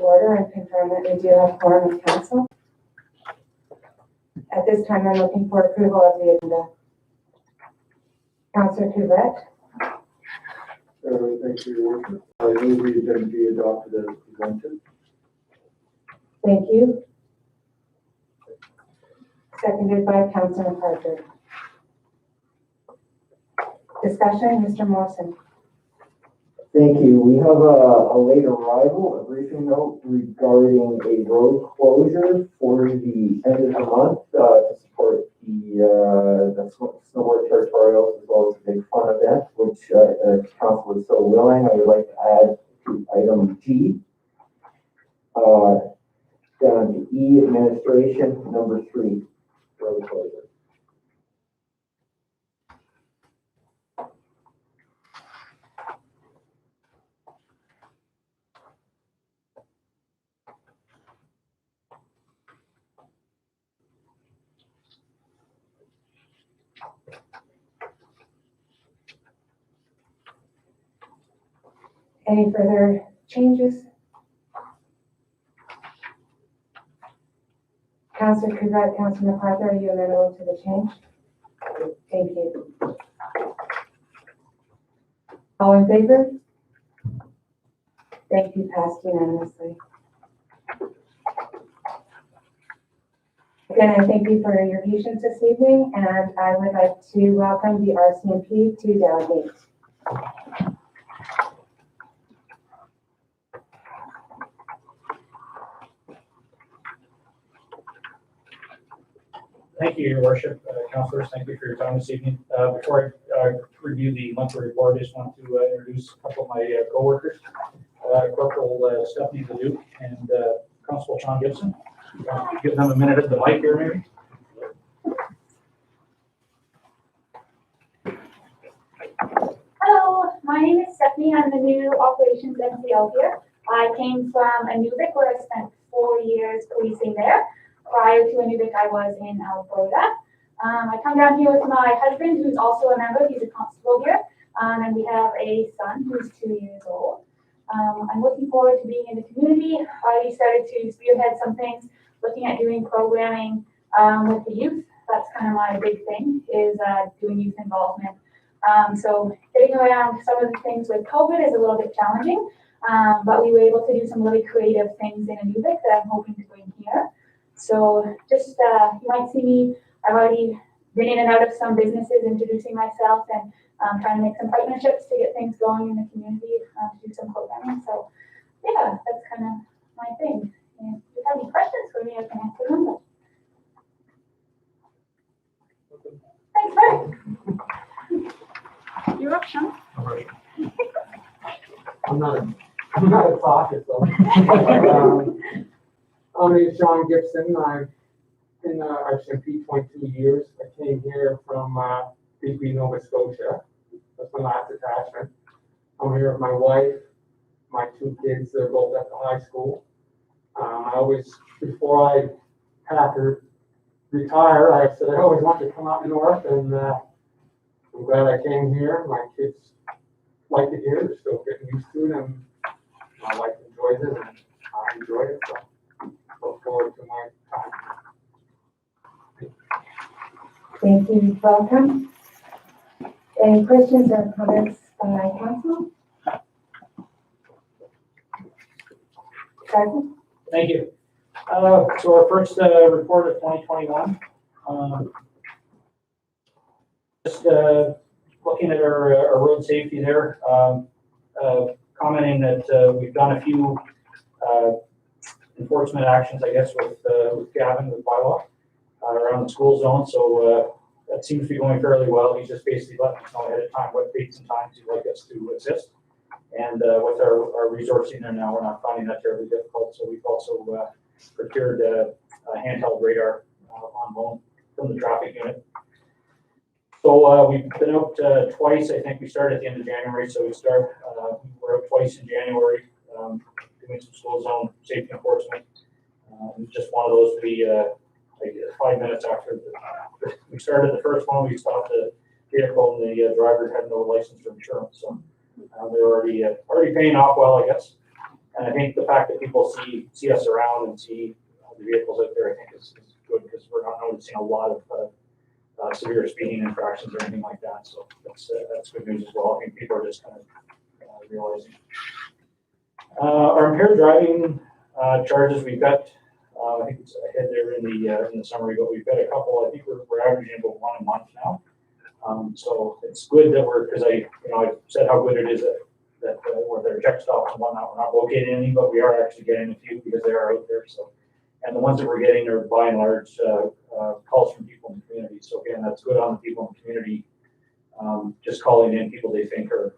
order and confirm that we do have quorum of council. At this time, I'm looking for approval of the agenda. Councillor Couvret. Thank you, Your Worship. I move the agenda be adopted as presented. Thank you. Seconded by Councillor Parker. Discussion, Mr. Morrison. Thank you. We have a late arrival, a briefing note regarding a road closure for the end of the month to support the snowboard territorials as well as the big fun event, which council is so willing. I would like to add to item G, down to E, administration, number 3, road closure. Any further changes? Councillor Couvret, Councillor Parker, are you amenable to the change? Thank you. All in favor? Thank you, passed unanimously. Again, I thank you for your patience this evening, and I would like to welcome the RCMP to delegate. Thank you, Your Worship. Councillors, thank you for your time this evening. Before I review the monthly report, I just want to introduce a couple of my co-workers, Corporal Stephanie Ledoux and Constable Sean Gibson. Give them a minute at the mic here, maybe. Hello, my name is Stephanie. I'm the new operations MCL here. I came from Inuvik, where I spent 4 years policing there. Prior to Inuvik, I was in Alberta. I come down here with my husband, who's also a member. He's a constable here. And we have a son who's 2 years old. I'm looking forward to being in the community. I already started to spearhead some things, looking at doing programming with the youth. That's kind of my big thing, is doing youth involvement. So getting around some of the things with COVID is a little bit challenging, but we were able to do some really creative things in Inuvik that I'm hoping to bring here. So just, you might see me, I've already been in and out of some businesses introducing myself and trying to make some partnerships to get things going in the community, to do some programming. So yeah, that's kind of my thing. And if you have any questions for me, I can answer them. Thanks, Mark. You're up, Sean. I'm not a talker, so. My name is Sean Gibson. I've been RCMP 22 years. I came here from BC, Nova Scotia. That's my last attachment. I'm here with my wife, my 2 kids. They're both at the high school. I always, before I had to retire, I said I always wanted to come up north, and I'm glad I came here. My kids like it here. They're still getting used to it, and my wife enjoys it, and I enjoy it. So look forward to my time. Thank you. Welcome. Any questions or comments by council? Sergeant? Thank you. So our first report of 2021. Just looking at our road safety there, commenting that we've done a few enforcement actions, I guess, with Gavin, with bylaw, around the school zone. So that seems to be going fairly well. He's just basically letting us know ahead of time what dates and times he'd like us to assist. And with our resourcing there now, we're not finding that terribly difficult. So we've also procured a handheld radar on loan from the traffic unit. So we've been out twice. I think we started at the end of January. So we're out twice in January, doing some school zone safety enforcement. Just one of those like 5 minutes after we started the first one, we stopped the vehicle and the driver had no license or insurance. So they were already paying off well, I guess. And I think the fact that people see us around and see the vehicles out there, I think is good, because we're not noticing a lot of severe speeding infractions or anything like that. So that's good news as well. I think people are just kind of realizing. Our impaired driving charges, we've got, I think it's ahead there in the summary, but we've got a couple. I think we're averaging about 1 a month now. So it's good that because I said how good it is that with their check stops and whatnot, we're not locating any, but we are actually getting a few because they are out there. So, and the ones that we're getting are by and large calls from people in the community. So again, that's good on the people in the community, just calling in people they think are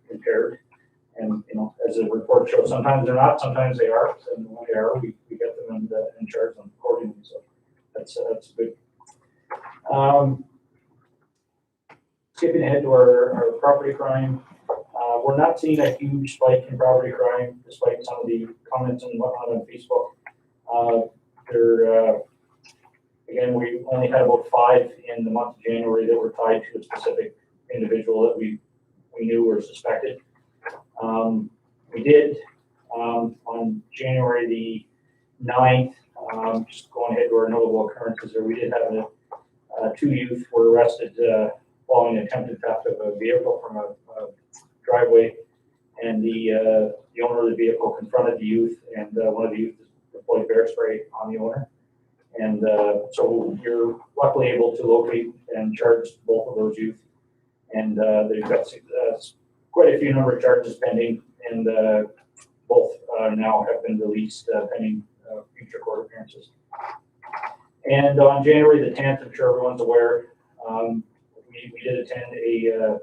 impaired. And as the report shows, sometimes they're not, sometimes they are. And when they are, we get them and charge them accordingly. So that's good. Skipping ahead to our property crime, we're not seeing a huge spike in property crime, despite some of the comments and whatnot on Facebook. Again, we only had about 5 in the month of January that were tied to a specific individual that we knew or suspected. We did on January the 9th, just going ahead to our notable occurrences there, we did have 2 youth were arrested following attempted theft of a vehicle from a driveway, and the owner of the vehicle confronted the youth, and one of the youth deployed bear spray on the owner. And so you're luckily able to locate and charge both of those youth, and they've got quite a few number of charges pending, and both now have been released pending future court appearances. And on January the 10th, I'm sure everyone's aware, we did attend a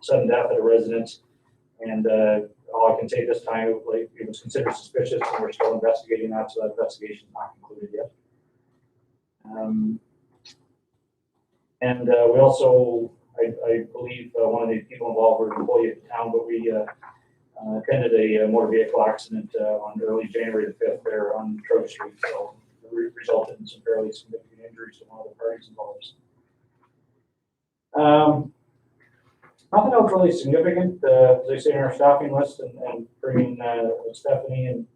sudden death at a residence, and all I can say this time, it was considered suspicious, and we're still investigating that, so that investigation is not concluded yet. And we also, I believe one of the people involved were an employee of the town, but we attended a motor vehicle accident on early January the 5th there on Troy Street, so it resulted in some fairly significant injuries to one of the parties involved. Nothing else really significant, as I say in our staffing list, and bringing Stephanie and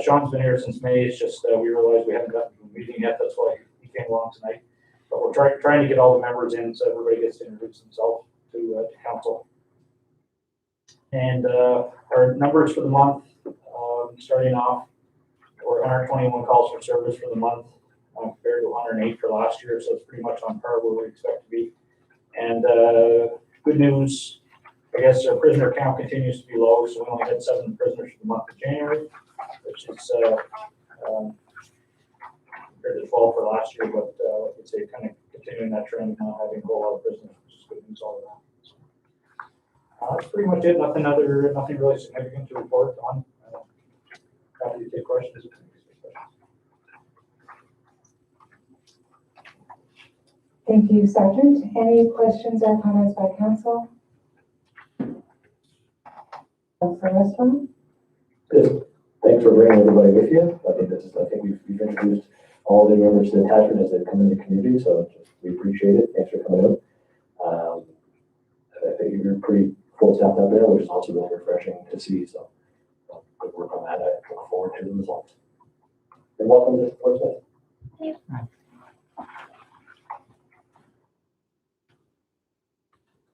Sean's been here since May. It's just we realized we haven't gotten to a meeting yet. That's why he came along tonight. But we're trying to get all the members in so everybody gets to introduce themselves to council. And our numbers for the month, starting off, we're 121 calls for service for the month compared to 108 for last year. So it's pretty much on par where we expect to be. And good news, I guess our prisoner count continues to be low, so we only had 7 prisoners for the month of January, which is compared to 12 for last year, but like I say, kind of continuing that trend of not having a whole lot of prisoners, which is good news all around. So, that's pretty much it. Nothing really significant to report on. Happy to take questions. Thank you, Sergeant. Any questions or comments by council? Councilor Westphal? Good. Thanks for bringing everybody with you. I think we've introduced all the members to the attachment as they come in the community, so we appreciate it. Thanks for coming out. I think you're pretty full staffed out there, which is also really refreshing to see. So good work on that. I look forward to the results. And welcome to Portsmouth. Thank you.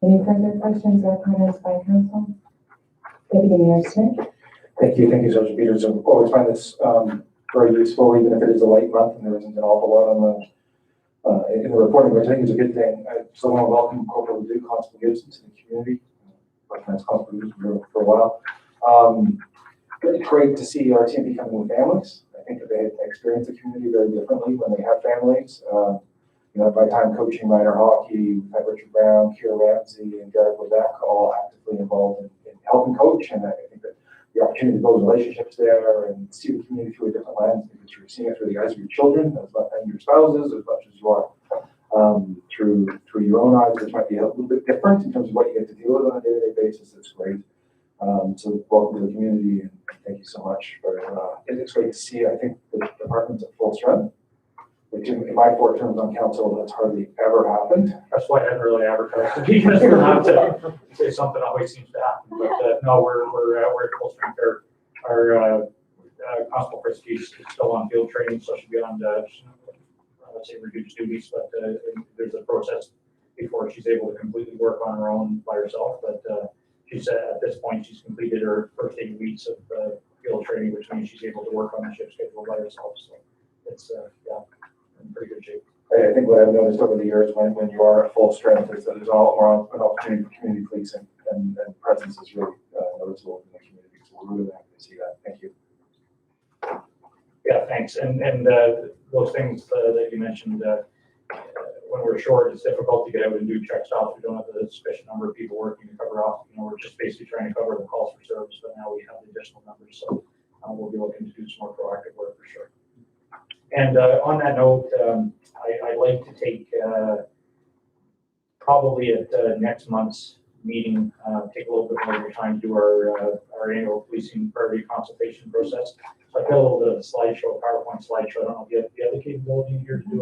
Any further questions or comments by council? Deputy Mayor Smith? Thank you, Sergeant Peters. I always find this very useful, even if it is a light month and there isn't an awful lot on in the reporting, which I think is a good thing. I so want to welcome Corporal Duke, Constable Gibson to the community. I've been Constable Gibson for a while. Really great to see our team becoming with families. I think that they experience the community very differently when they have families. My time coaching minor hockey, we've had Richard Brown, Kira Ramsey, and Jared Lebec all actively involved in helping coach, and I think that the opportunity to build relationships there and see the community through a different lens, because you're seeing it through the eyes of your children and your spouses as much as you are through your own eyes, which might be a little bit different in terms of what you get to deal with on a day-to-day basis. It's great. So welcome to the community, and thank you so much for it's great to see. I think the department's at full strength, which in my 4 terms on council, that's hardly ever happened. That's why I hadn't really advertised, because we're not to say something always seems to happen. But no, we're at full strength there. our constable Christie is still on field training, so she'll be on, let's say reduced duties, but there's a process before she's able to completely work on her own by herself. But she said at this point she's completed her first 8 weeks of field training, which means she's able to work on the shift schedule by herself. So it's yeah, in pretty good shape. I think what I've noticed over the years when you are at full strength is that there's a lot more an opportunity for community policing and presence is really noticeable in the community. So we're really happy to see that. Thank you. Yeah, thanks. And those things that you mentioned, when we're short, it's difficult to get out and do check stops. We don't have the sufficient number of people working to cover off. We're just basically trying to cover the calls for service, but now we have the additional numbers. So we'll be looking to do some more proactive work for sure. And on that note, I'd like to take probably at next month's meeting, take a little bit more of your time to do our annual policing priority consultation process. So I built a little bit of a slideshow, PowerPoint slideshow. I don't know if you have the capability here to do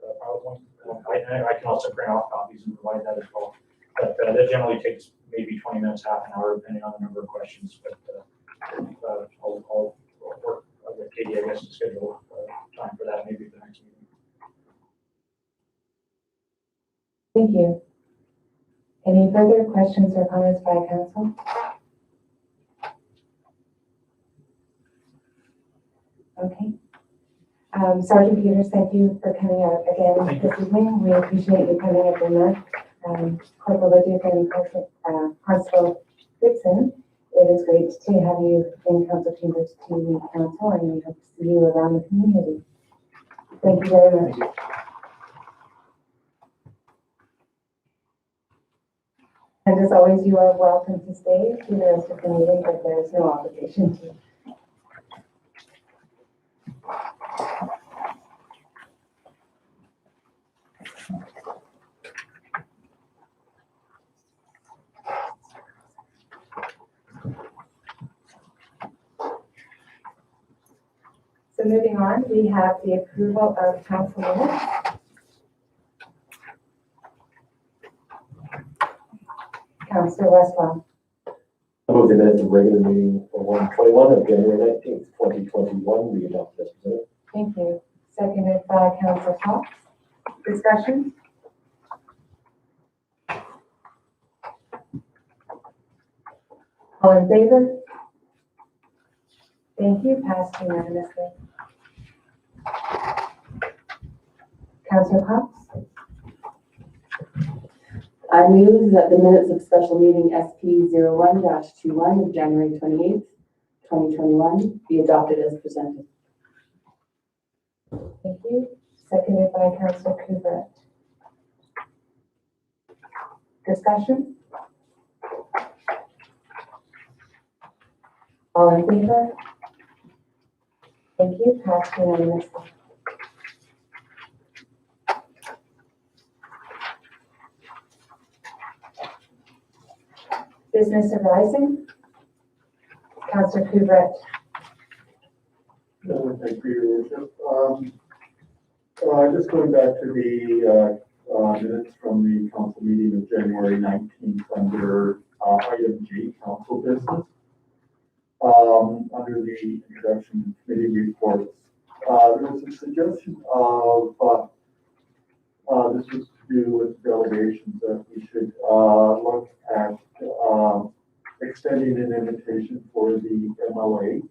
a PowerPoint. I can also print off copies and provide that as well. But that generally takes maybe 20 minutes, half an hour, depending on the number of questions. But I'll work with Katie, I guess, to schedule time for that, maybe the next meeting. Thank you. Any further questions or comments by council? Okay. Sergeant Peters, thank you for coming out again this evening. We appreciate you coming every month. Corporal Leduc and Constable Dixon, it is great to have you in council chambers to meet council, and we hope to see you around the community. Thank you very much. And as always, you are welcome to stay through the rest of the meeting, but there is no obligation to. So moving on, we have the approval of council minutes. Councillor Westphal. I move the minutes of regular meeting for 121 of January 19th, 2021 be adopted as presented. Thank you. Seconded by Councillor Fox. Discussion? All in favor? Thank you. Passed unanimously. Councillor Cox. I move that the minutes of special meeting SP 01-21 of January 28th, 2021 be adopted as presented. Thank you. Seconded by Councillor Kubert. Discussion? All in favor? Thank you. Passed unanimously. Business arising. Councillor Kubert. Thank you, Your Worship. Just going back to the minutes from the council meeting of January 19th under item G, council business. Under the introduction committee reports, there was a suggestion of this was to do with delegations that we should look at extending an invitation for the MLA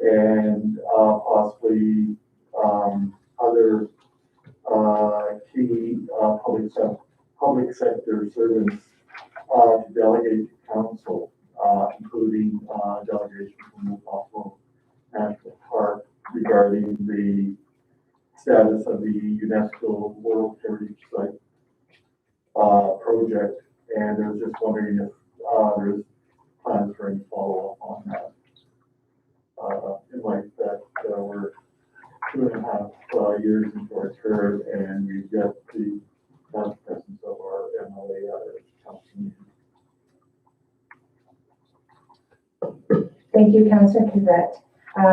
and possibly other key public sector servants to delegate to council, including delegation from the Buffalo National Park regarding the status of the UNESCO World Heritage Site project. And I was just wondering if there's plans for any follow-up on that. In light that we're 2.5 years into our term and we've got the presence of our MLA at our council meeting. Thank you, Councillor Kubert.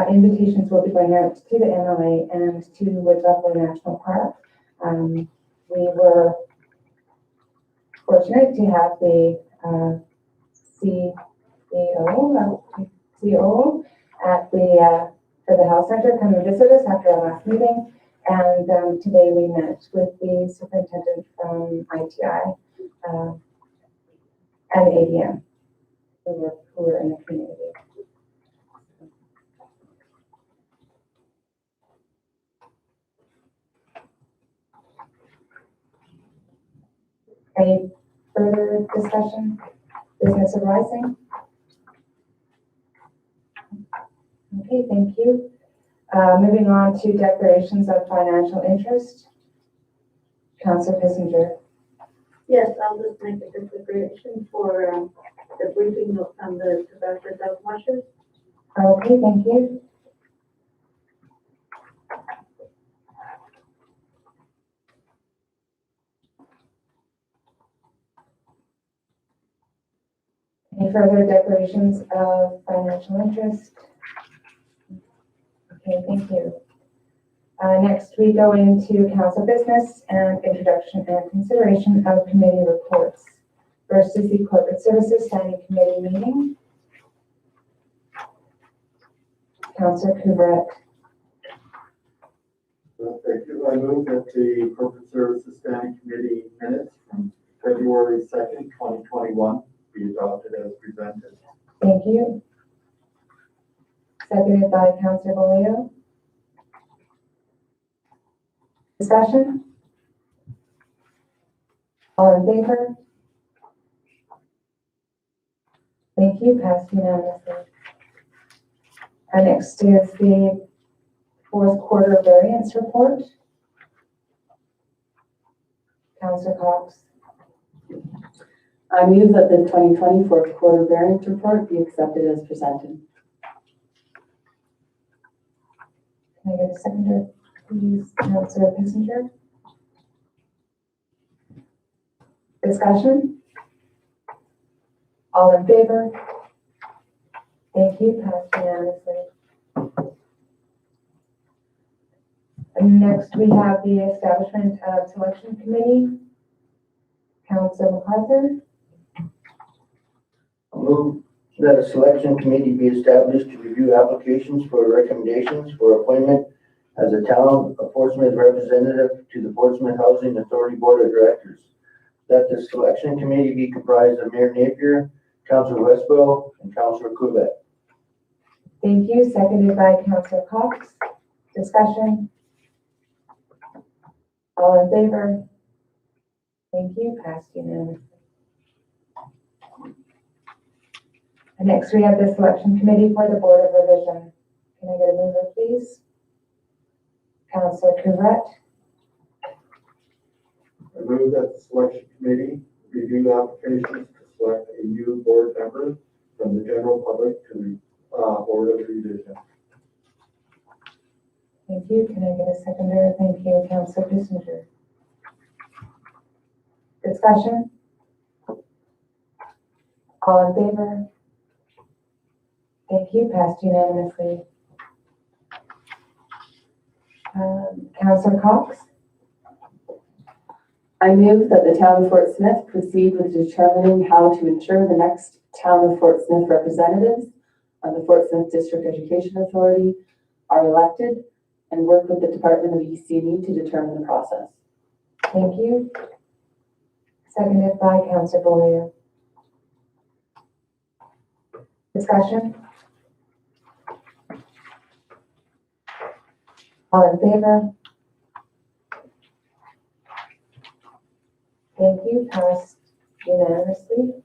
Invitations will be going out to the MLA and to Wood Buffalo National Park. We were fortunate to have the CEO, CO at for the health center, come and visit us after our last meeting. And today we met with the superintendent from ITI and ADM who were in the community. Any further discussion? Business arising? Okay, thank you. Moving on to declarations of financial interest. Councillor Kissinger. Yes, I'll just make a declaration for the briefing note on the tobacco dog washers. Okay, thank you. Any further declarations of financial interest? Okay, thank you. Next, we go into council business and introduction and consideration of committee reports. First is the Corporate Services Standing Committee meeting. Councillor Couvret. Thank you. I move that the Corporate Services Standing Committee minutes from February 2nd, 2021 be adopted as presented. Thank you. Seconded by Councillor Boleo. Discussion? All in favor? Thank you. Passed unanimously. Next is the fourth quarter variance report. Councillor Cox. I move that the 2020 fourth quarter variance report be accepted as presented. Can I get a seconder, please? Councillor Kissinger. Discussion? All in favor? Thank you. Passed unanimously. And next, we have the establishment of selection committee. Councillor MacArthur. I move that a selection committee be established to review applications for recommendations for appointment as a town of Portsmouth representative to the Portsmouth Housing Authority Board of Directors. That the selection committee be comprised of Mayor Napier, Councillor Westwell, and Councillor Couvret. Thank you. Seconded by Councillor Cox. Discussion? All in favor? Thank you. Passed unanimously. And next, we have the selection committee for the Board of Revision. Can I get a mover, please? Councillor Couvret. I move that the selection committee review applications to select a new board member from the general public to the Board of Revision. Thank you. Can I get a seconder? Thank you, Councillor Kissinger. Discussion? All in favor? Thank you. Passed unanimously. Councillor Cox. I move that the town of Fort Smith proceed with determining how to ensure the next town of Fort Smith representatives of the Fort Smith District Education Authority are elected and work with the Department of EC&E to determine the process. Thank you. Seconded by Councillor Bollier. Discussion? All in favor? Thank you. Passed unanimously.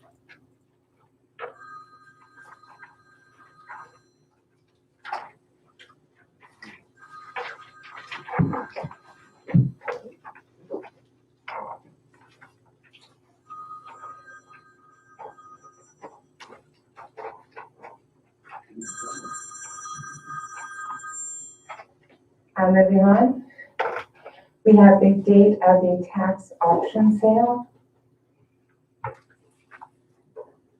Moving on, we have the date of the tax auction sale.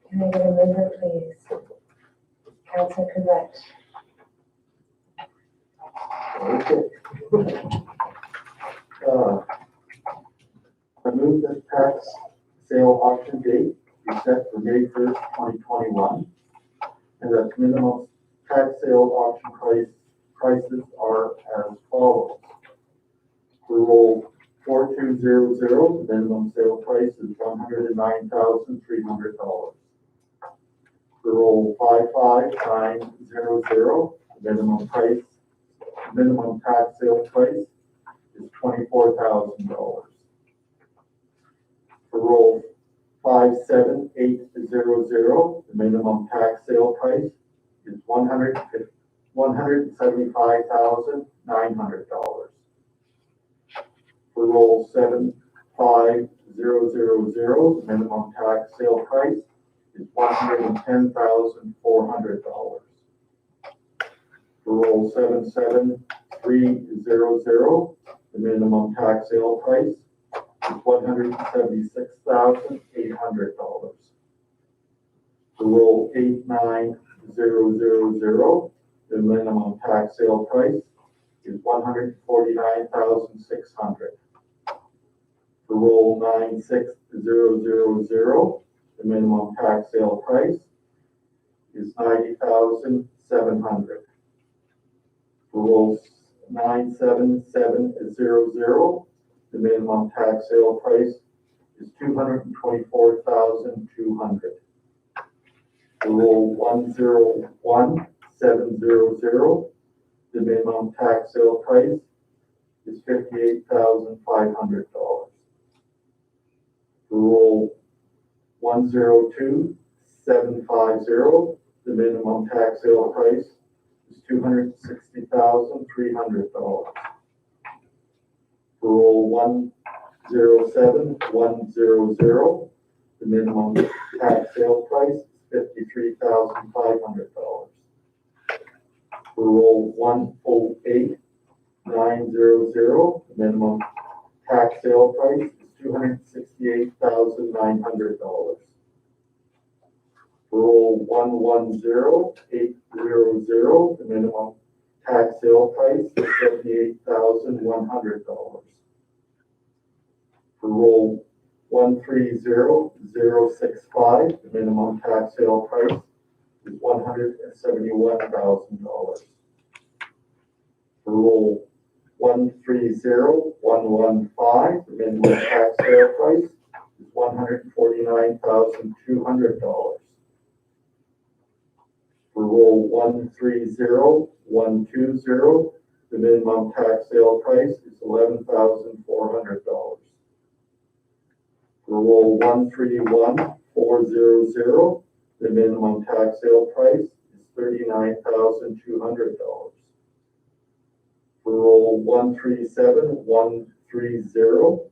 Can I get a mover, please? Councillor Couvret. I move that tax sale auction date be set for May 1st, 2021. and that minimum tax sale auction prices are as follows. For roll 4200, the minimum sale price is $109,300. For roll 55900, the minimum tax sale price is $24,000. For roll 57800, the minimum tax sale price is $175,900. For roll 75000, the minimum tax sale price is $110,400. For roll 77300, the minimum tax sale price is $176,800. For roll 89000, the minimum tax sale price is $149,600. For roll 96000, the minimum tax sale price is $90,700. For roll 97700, the minimum tax sale price is $224,200. For roll 101700, the minimum tax sale price is $58,500. For roll 102750, the minimum tax sale price is $260,300. For roll 107100, the minimum tax sale price is $53,500. For roll 108900, the minimum tax sale price is $268,900. For roll 110800, the minimum tax sale price is $78,100. For roll 130065, the minimum tax sale price is $171,000. For roll 130115, the minimum tax sale price is $149,200. For roll 130120, the minimum tax sale price is $11,400. For roll 131400, the minimum tax sale price is $39,200. For roll 137130,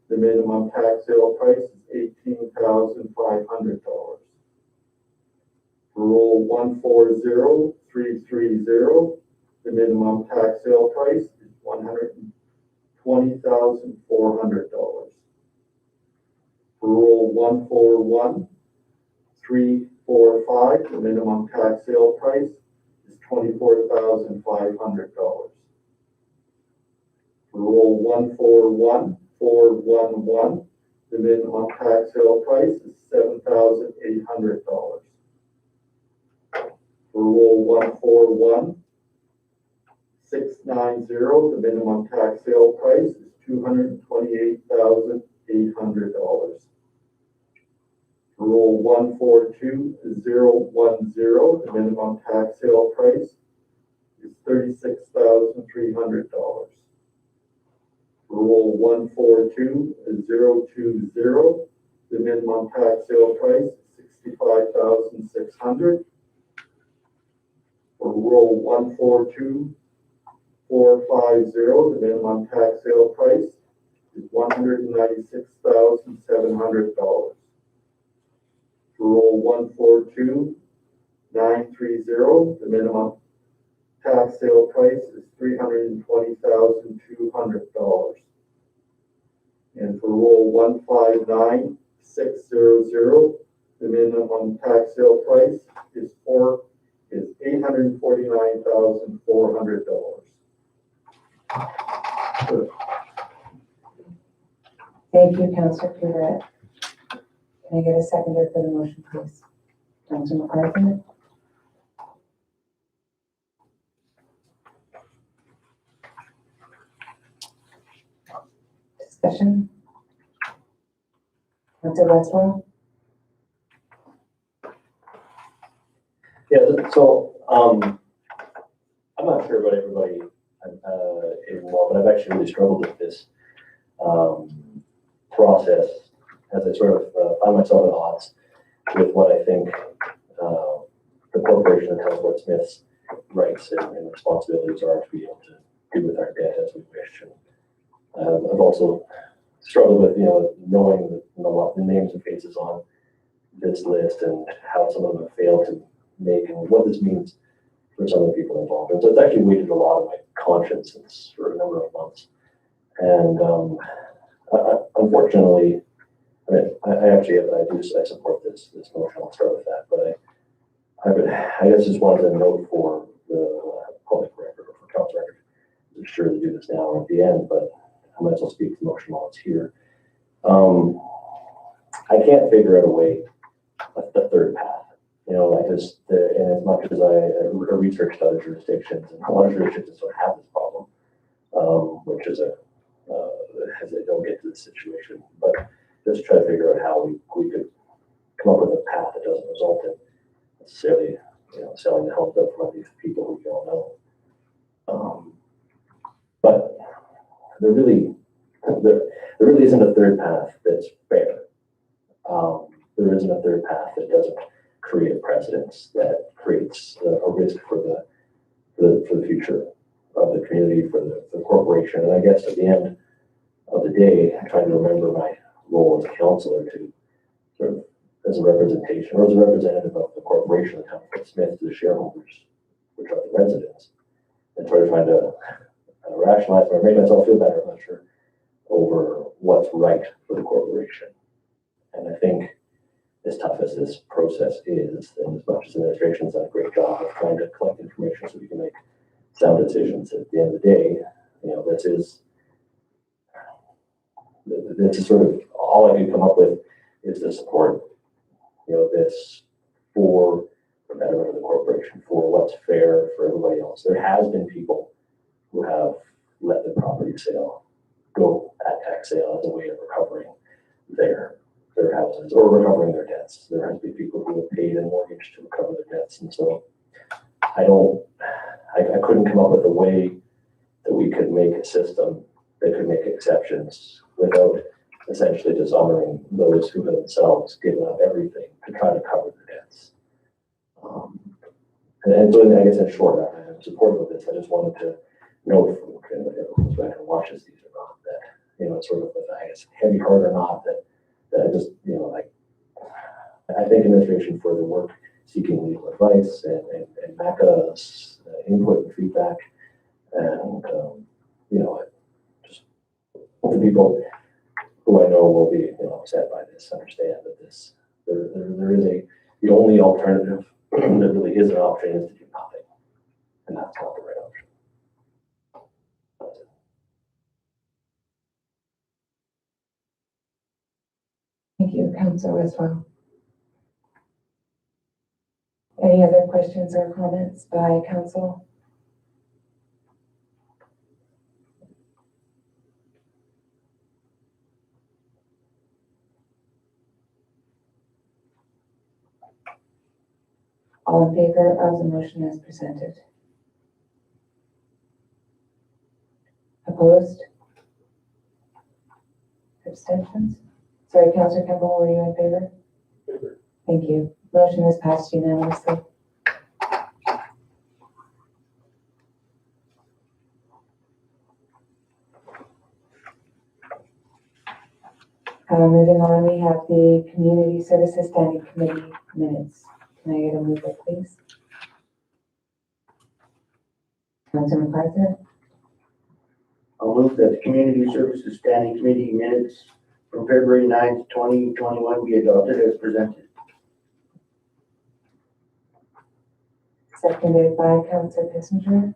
the minimum tax sale price is $18,500. For roll 140330, the minimum tax sale price is $120,400. For roll 141345, the minimum tax sale price is $24,500. For roll 141411, the minimum tax sale price is $7,800. For roll 141690, the minimum tax sale price is $228,800. For roll 142010, the minimum tax sale price is $36,300. For roll 142020, the minimum tax sale price is $65,600. For roll 142450, the minimum tax sale price is $196,700. For roll 142930, the minimum tax sale price is $320,200. And for roll 159600, the minimum tax sale price is $849,400. Thank you, Councillor Pivet. Can I get a seconder for the motion, please? Councillor McCarthy? Discussion? Councilor Westwell? Yeah, so, I'm not sure about everybody, involved, but I've actually really struggled with this, process as I sort of, find myself at odds with what I think, the corporation of Town Fort Smith's rights and responsibilities are to be able to do with our debt as we wish. And, I've also struggled with, knowing the names and faces on this list and how some of them have failed to make and what this means for some of the people involved. And so it's actually weighted a lot of my conscience for a number of months. And unfortunately, I support this motion. I'll start with that. But I guess just wanted to note for the public record or for council record, I'm sure to do this now or at the end, but I might as well speak to the motion while it's here. I can't figure out a way, the third path. And as much as I researched other jurisdictions, and a lot of jurisdictions don't have this problem, which is as they don't get to this situation, but just try to figure out how we could come up with a path that doesn't result in necessarily, selling the homes up from these people who we all know. But there really isn't a third path that's fair. There isn't a third path that doesn't create a precedence that creates a risk for the future of the community, for the corporation. And I guess at the end of the day, I'm trying to remember my role as a councillor to sort of as a representation or as a representative of the corporation of Town Fort Smith to the shareholders, which are the residents, and try to find a rationalize or make myself feel better, I'm not sure, over what's right for the corporation. And I think as tough as this process is, and as much as the administration's done a great job of trying to collect information so we can make sound decisions, at the end of the day, this is sort of all I can come up with is to support, this for the betterment of the corporation, for what's fair for everybody else. There has been people who have let the property sale go at tax sale as a way of recovering their houses or recovering their debts. There has been people who have paid a mortgage to recover their debts. And so I couldn't come up with a way that we could make a system that could make exceptions without essentially dishonoring those who have themselves given up everything to try to cover their debts. And so I guess in short, I'm supportive of this. I just wanted to know from everyone's back and watches these or not that, it's sort of with, I guess, heavy heart or not, that I just, I thank administration for the work seeking legal advice and MACA's input and feedback. And, just the people who I know will be, upset by this, understand that there is the only alternative that really is an option is to do nothing. And that's not the right option. Thank you, Councilor Westwell. Any other questions or comments by council? All in favor of the motion as presented? Opposed? Abstentions? Sorry, Councilor Campbell, were you in favor? Favor. Thank you. Motion is passed unanimously. Moving on, we have the Community Services Standing Committee minutes. Can I get a mover, please? Councilor MacArthur? I'll move that the Community Services Standing Committee minutes from February 9th, 2021 be adopted as presented. Seconded by Councilor Kissinger.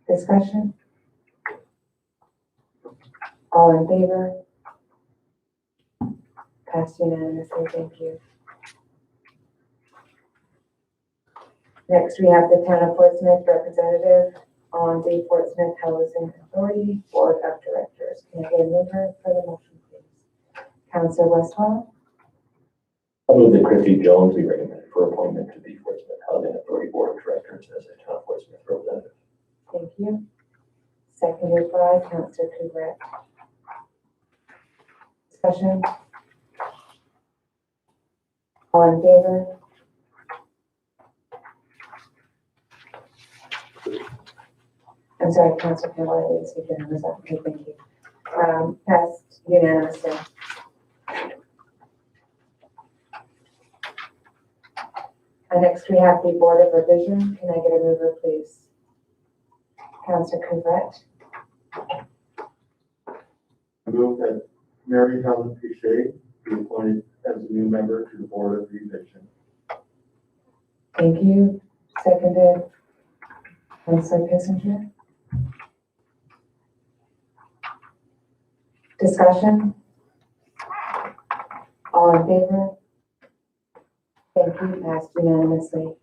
Discussion? All in favor? Passed unanimously, thank you. Next, we have the Town of Fort Smith representative on the Fort Smith Housing Authority Board of Directors. Can I get a mover for the motion, please? Councillor Westwell, I move that Christy Jones be recommended for appointment to the Fort Smith Housing Authority Board of Directors as a town of Fort Smith representative. thank you. Seconded by Councillor Couvret. Discussion? All in favor? I'm sorry, Councillor Campbell, I didn't see your hand was up. Okay, thank you. Passed unanimously. Next, we have the Board of Revision. Can I get a mover, please? Councillor Couvret. I move that Mary Helen Pichet be appointed as a new member to the Board of Revision. Thank you. Seconded. Councillor Kissinger. Discussion? All in favor? Thank you. Passed unanimously.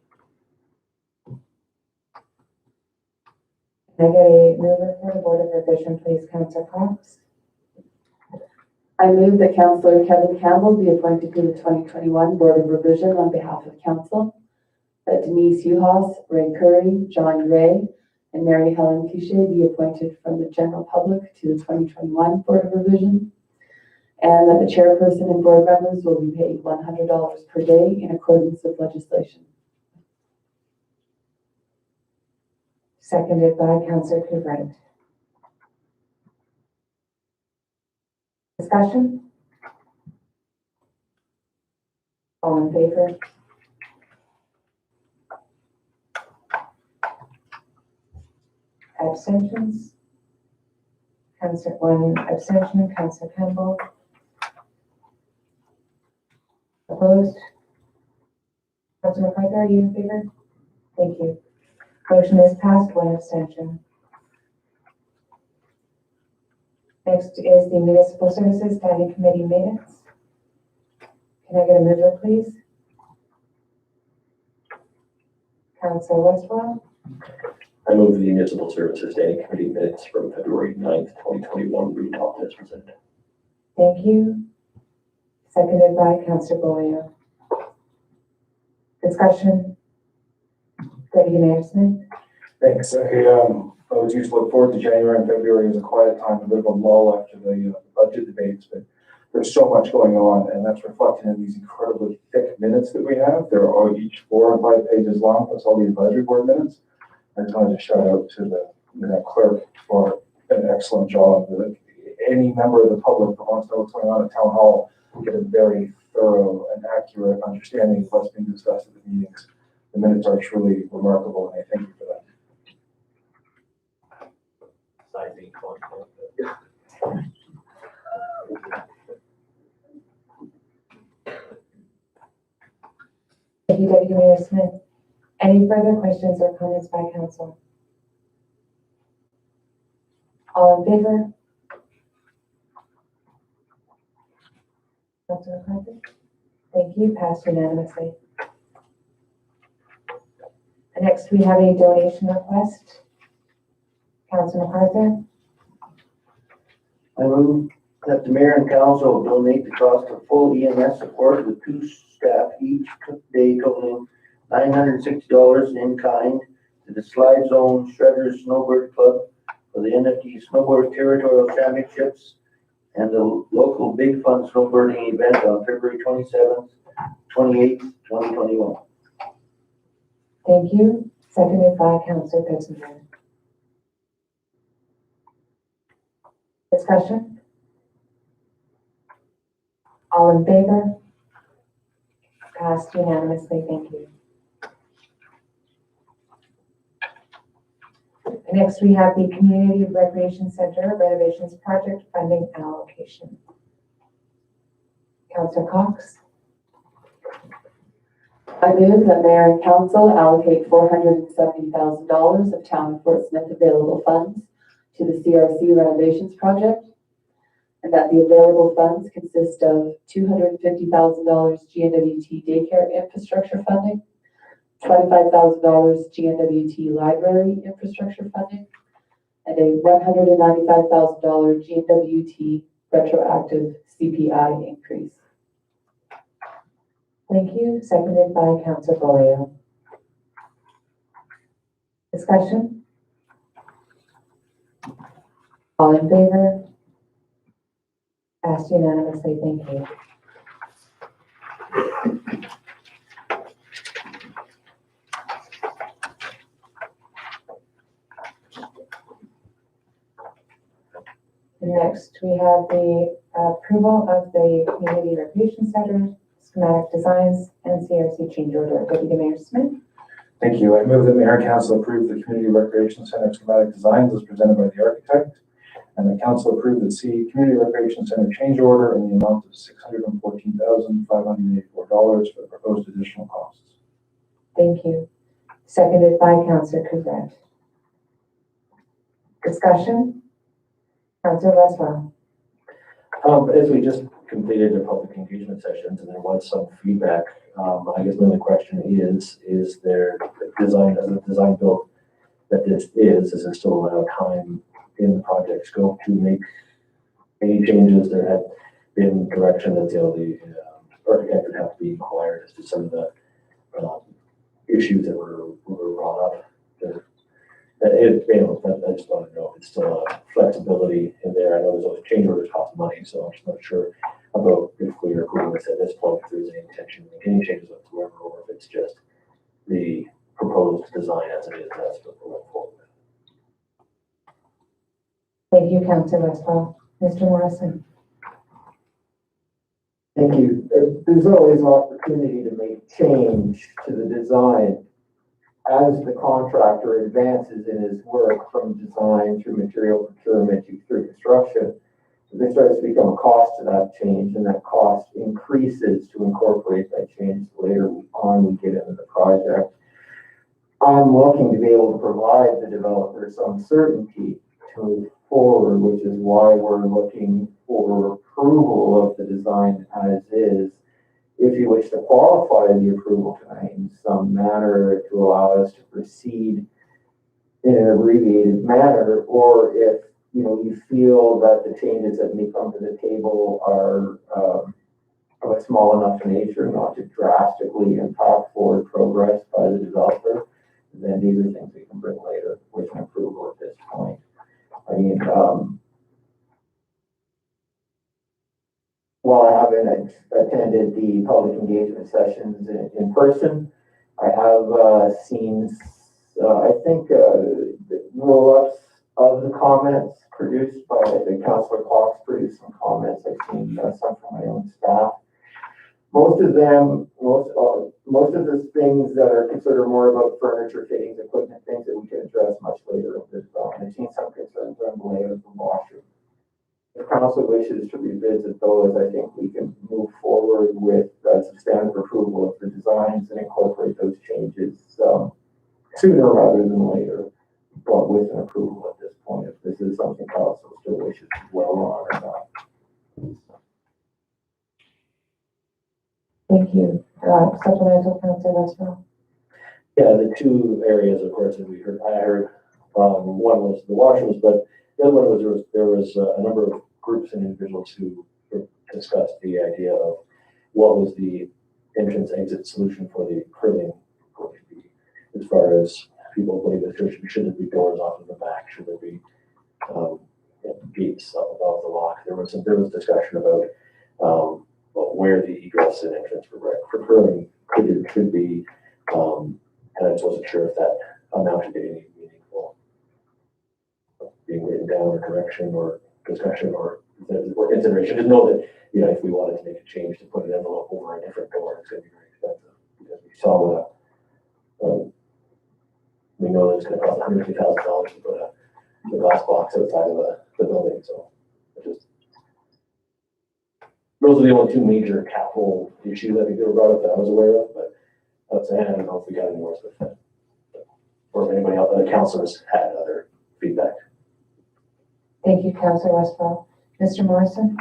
Can I get a mover for the Board of Revision, please, Councillor Cox? I move that Councillor Kevin Campbell be appointed to the 2021 Board of Revision on behalf of Council, that Denise Uhas, Ray Curry, John Ray, and Mary Helen Pichet be appointed from the general public to the 2021 Board of Revision, and that the chairperson and board members will be paid $100 per day in accordance with legislation. Seconded by Councillor Couvret. Discussion? All in favor? Abstentions? One abstention, Councillor Campbell. Opposed? Councillor McCarthy, are you in favor? Thank you. Motion is passed, one abstention. Next is the Municipal Services Standing Committee minutes. Can I get a mover, please? Councillor Westwell. I move the Municipal Services Standing Committee minutes from February 9th, 2021 be adopted as presented. Thank you. Seconded by Councillor Bollier. Discussion? Deputy Mayor Smith. Thanks. I always used to look forward to January and February as a quiet time, a bit of a lull after the budget debates, but there's so much going on, and that's reflected in these incredibly thick minutes that we have. They're all each 4 and 5 pages long, plus all the advisory board minutes. I just wanted to shout out to the clerk for an excellent job. Any member of the public that wants to know what's going on at Town Hall get a very thorough and accurate understanding of what's being discussed at the meetings. The minutes are truly remarkable, and I thank you for that. Thank you, Deputy Mayor Smith. Any further questions or comments by council? All in favor? Councilor McCarthy? Thank you. Passed unanimously. And next, we have a donation request. Councilor McCarthy? I move that the mayor and council donate the cost of full EMS support with 2 staff each day totaling $960 in kind to the Slide Zone Shredders Snowbird Club for the NFT Snowboard Territorial Championships and the local Big Fun Snowboarding event on February 27th, 28th, 2021. Thank you. Seconded by Councilor Kissinger. Discussion? All in favor? Passed unanimously. Thank you. Next, we have the Community Recreation Center Renovations Project Funding Allocation. Councilor Cox? I move that mayor and council allocate $470,000 of town of Fort Smith available funds to the CRC renovations project, and that the available funds consist of $250,000 GNWT daycare infrastructure funding, $25,000 GNWT library infrastructure funding, and a $195,000 GNWT retroactive CPI increase. Thank you. Seconded by Councillor Bolio. Discussion? All in favor? Passed unanimously. Thank you. Next, we have the approval of the Community Recreation Center schematic designs and CRC change order. Deputy Mayor Smith. Thank you. I move that Mayor and Council approve the Community Recreation Center schematic designs as presented by the architect, and the Council approve the Community Recreation Center change order in the amount of $614,584 for the proposed additional costs. Thank you. Seconded by Councillor Couvret. Discussion? Councillor Westwell. As we just completed the public engagement sessions and there was some feedback, I guess my only question is there design, as a design build that this is there still allow time in the project scope to make any changes? There had been direction that the architect would have to be inquired as to some of the issues that were brought up. I just want to know if it's still a flexibility in there. I know there's always change orders cost money, so I'm just not sure about if we are approving this at this point, if there's any intention to make any changes whatsoever, or if it's just the proposed design as it is, that's what we're going forward with. Thank you, Councillor Westwell. Mr. Morrison. Thank you. There's always an opportunity to make change to the design as the contractor advances in his work from design through material procurement through construction. There starts to become a cost to that change, and that cost increases to incorporate that change later on we get into the project. I'm looking to be able to provide the developer some certainty to move forward, which is why we're looking for approval of the design as is. If you wish to qualify the approval tonight in some manner to allow us to proceed in an abbreviated manner, or if you feel that the changes that may come to the table are of a small enough nature not to drastically impact forward progress by the developer, then these are things we can bring later with an approval at this point. I mean, while I haven't attended the public engagement sessions in person, I have seen, I think, roll-ups of the comments produced by the Councillor Cox produced some comments. I've seen some from my own staff. Most of the things that are considered more about furniture, fittings, equipment, things that we can address much later in the development. I've seen some concerns on the layout of the washroom. If council wishes to revisit those, I think we can move forward with substantive approval of the designs and incorporate those changes sooner rather than later, but with an approval at this point, if this is something council still wishes to dwell on or not. Thank you. Supplemental, Councillor Westwell. Yeah, the two areas, of course, that I heard, one was the washrooms, but the other one was there was a number of groups and individuals who discussed the idea of what was the entrance exit solution for the curling, as far as people believe that there should be doors off in the back, should there be gates up above the lock. There was discussion about where the egress and entrance for curling could be, and I just wasn't sure if that amounted to any meaningful being written down or direction or discussion or consideration. Just know that if we wanted to make a change to put an envelope over a different door, it's going to be very expensive because we saw we know that it's going to cost $150,000 to put a glass box outside of the building. So those are the only two major capital issues I think that were brought up that I was aware of, but I don't know if we got any more with that, or if anybody else, other councillors had other feedback. Thank you, Councillor Westwell. Mr. Morrison.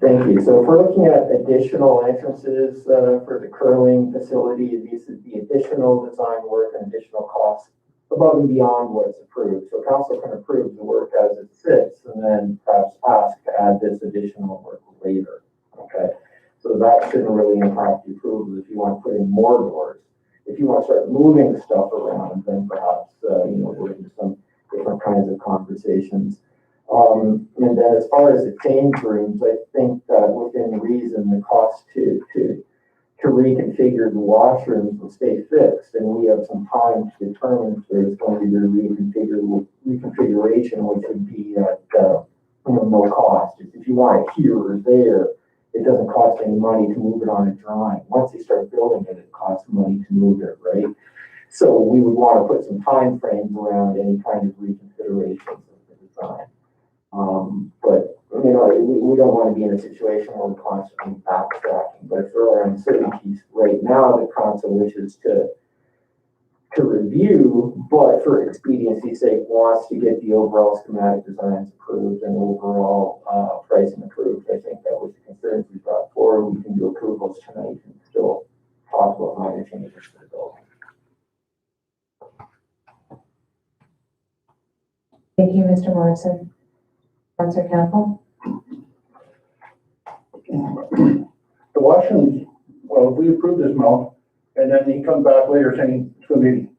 Thank you. So if we're looking at additional entrances for the curling facility, these would be additional design work and additional costs above and beyond what's approved. So council can approve the work as it sits and then perhaps ask to add this additional work later. Okay, so that shouldn't really impact the approval if you want to put in more doors. If you want to start moving stuff around, then perhaps we're into some different kinds of conversations. And then as far as the change rooms, I think that within reason, the cost to reconfigure the washrooms will stay fixed, and we have some time to determine if there's going to be a reconfiguration, which would be at no cost. If you want it here or there, it doesn't cost any money to move it on a drawing. Once you start building it, it costs money to move it, right? So we would want to put some time frames around any kind of reconfigurations of the design. But we don't want to be in a situation where we're constantly backtracking. But if there are uncertainties right now that council wishes to review, but for expediency's sake wants to get the overall schematic designs approved and overall pricing approved, I think that was the concerns we brought forward. We can do approvals tonight and still talk about minor changes to the building. Thank you, Mr. Morrison. Councillor Campbell? The washrooms, well, if we approve this amount, and then he comes back later saying it's gonna be,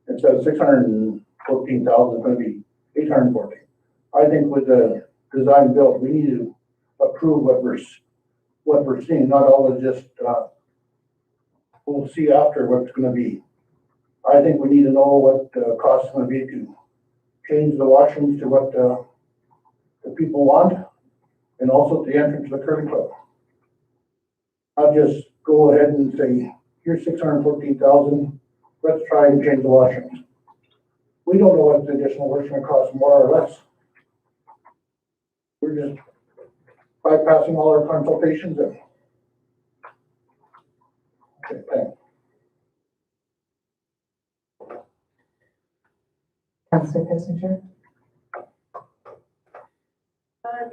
instead of 614,000, it's gonna be 814. I think with the design build, we need to approve what we're seeing, not always just, we'll see after what it's gonna be. I think we need to know what the cost is gonna be to change the washrooms to what the people want, and also the entrance to the curling club. I'll just go ahead and say, here's 614,000, let's try and change the washrooms. We don't know what the additional work's gonna cost, more or less. We're just bypassing all our consultations and. Okay, thanks. Councillor Kissinger?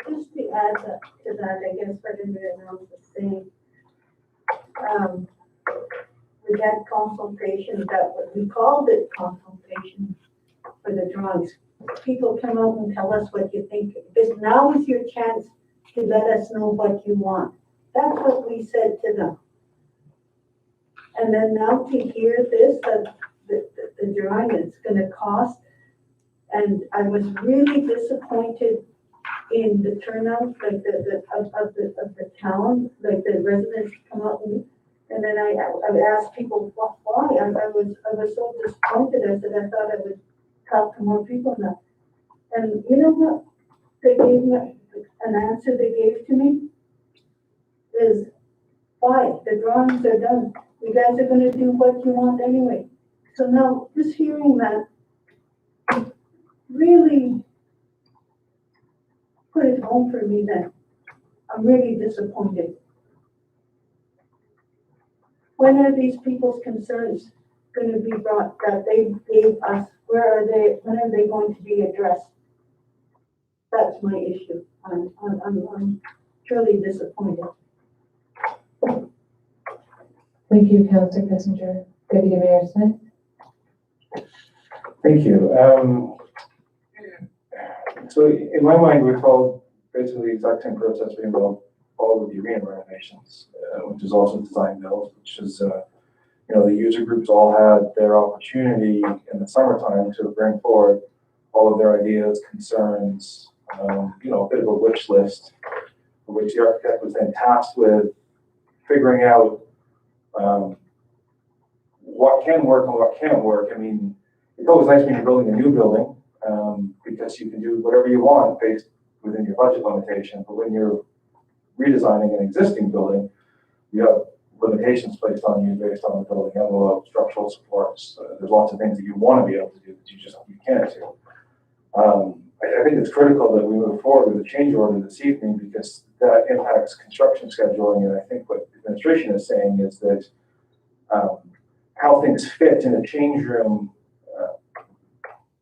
Just to add to that, I guess what everyone else was saying, we had consultation, we called it consultation for the drawings. People come out and tell us what you think, because now is your chance to let us know what you want. That's what we said to them. And then now to hear this, that the drawing it's gonna cost, and I was really disappointed in the turnout, like of the town, like the residents come out and then I asked people why. I was so disappointed. I said I thought I would talk to more people now. And you know what? They gave me an answer they gave to me is why? The drawings are done. You guys are gonna do what you want anyway. So now just hearing that really put it home for me then. I'm really disappointed. When are these people's concerns going to be brought that they gave us? When are they going to be addressed? That's my issue. I'm truly disappointed. Thank you, Councillor Kissinger. Deputy Mayor Smith? Thank you. So in my mind, we followed basically the exact same process we involved all of the arena renovations, which is also design build, which is, the user groups all had their opportunity in the summertime to bring forward all of their ideas, concerns, a bit of a wish list, which the architect was then tasked with figuring out what can work and what can't work. I mean, it's always nice when you're building a new building, because you can do whatever you want based within your budget limitation. But when you're redesigning an existing building, you have limitations placed on you based on the building envelope, structural supports. There's lots of things that you want to be able to do that you can't do. I think it's critical that we move forward with a change order this evening, because that impacts construction scheduling. And I think what the administration is saying is that how things fit in a change room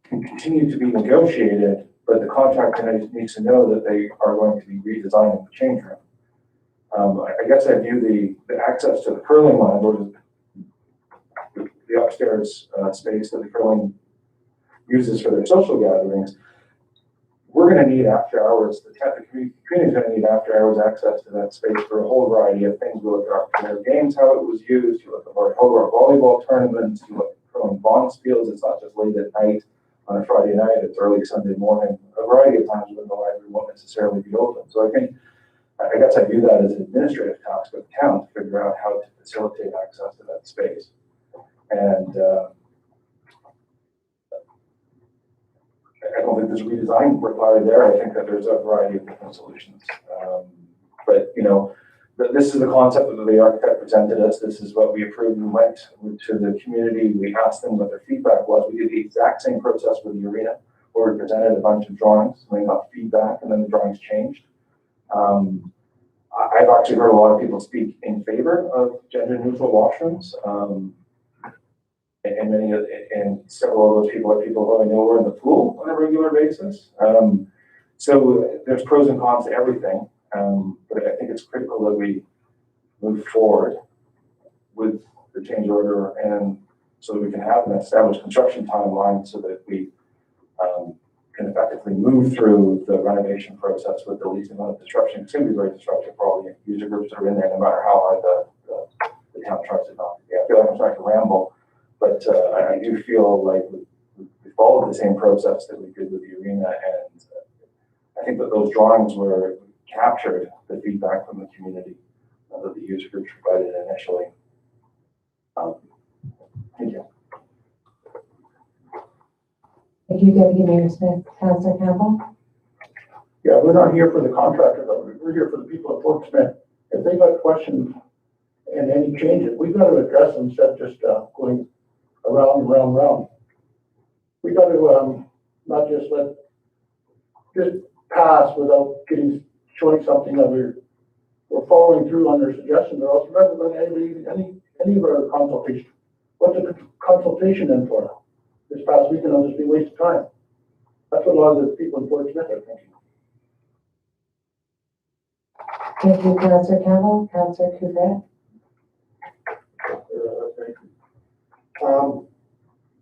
can continue to be negotiated, but the contractor needs to know that they are going to be redesigning the change room. I guess I view the access to the curling line, or the upstairs space that the curling uses for their social gatherings. We're going to need after hours, the community is going to need after hours access to that space for a whole variety of things. We look at our games, how it was used, you look at our volleyball tournaments, you look at curling bonds fields. It's not just late at night on a Friday night, it's early Sunday morning, a variety of times when the library won't necessarily be open. So I guess I view that as an administrative task for the town to figure out how to facilitate access to that space. And I don't think there's a redesign required there. I think that there's a variety of different solutions. But this is the concept that the architect presented us. This is what we approved. We went to the community. We asked them what their feedback was. We did the exact same process with the arena, where we presented a bunch of drawings. We got feedback, and then the drawings changed. I've actually heard a lot of people speak in favor of gender-neutral washrooms. And several of those people are people who I know are in the pool on a regular basis. So there's pros and cons to everything. But I think it's critical that we move forward with the change order, and so that we can have an established construction timeline so that we can effectively move through the renovation process with the least amount of disruption. It's going to be very disruptive for all the user groups that are in there, no matter how hard the town tries to not. Yeah, I feel like I'm starting to ramble, but I do feel like we followed the same process that we did with the arena, and I think that those drawings were captured the feedback from the community that the user groups provided initially. Thank you. Thank you, Deputy Mayor Smith. Councillor Campbell? Yeah, we're not here for the contractor, though. We're here for the people at Fort Smith. If they got questions and any changes, we've got to address them instead of just going around and round and round. We got to not just let just pass without showing something that we're following through on their suggestions. But also remember that any of our consultation, what's a consultation in for? This past weekend, it'll just be a waste of time. That's what a lot of the people in Fort Smith are thinking. Thank you, Councillor Campbell. Councillor Couvret? Thank you.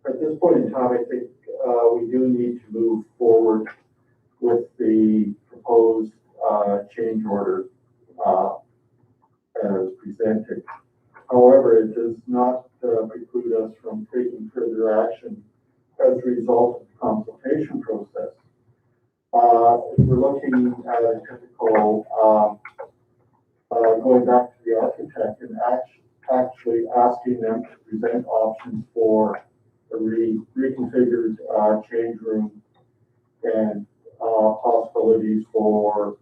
At this point in time, I think we do need to move forward with the proposed change order as presented. However, it does not preclude us from taking further action as a result of the consultation process. If we're looking at a typical going back to the architect and actually asking them to present options for a reconfigured change room and possibilities for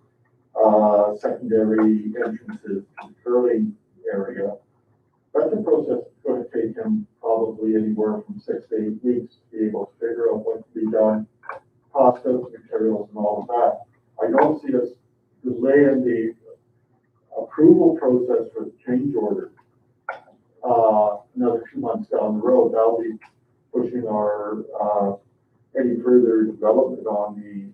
secondary entrances to the curling area. That's a process that's going to take them probably anywhere from 6 to 8 weeks to be able to figure out what to be done, cost of materials and all of that. I don't see us delaying the approval process for the change order another 2 months down the road. That'll be pushing our any further development on the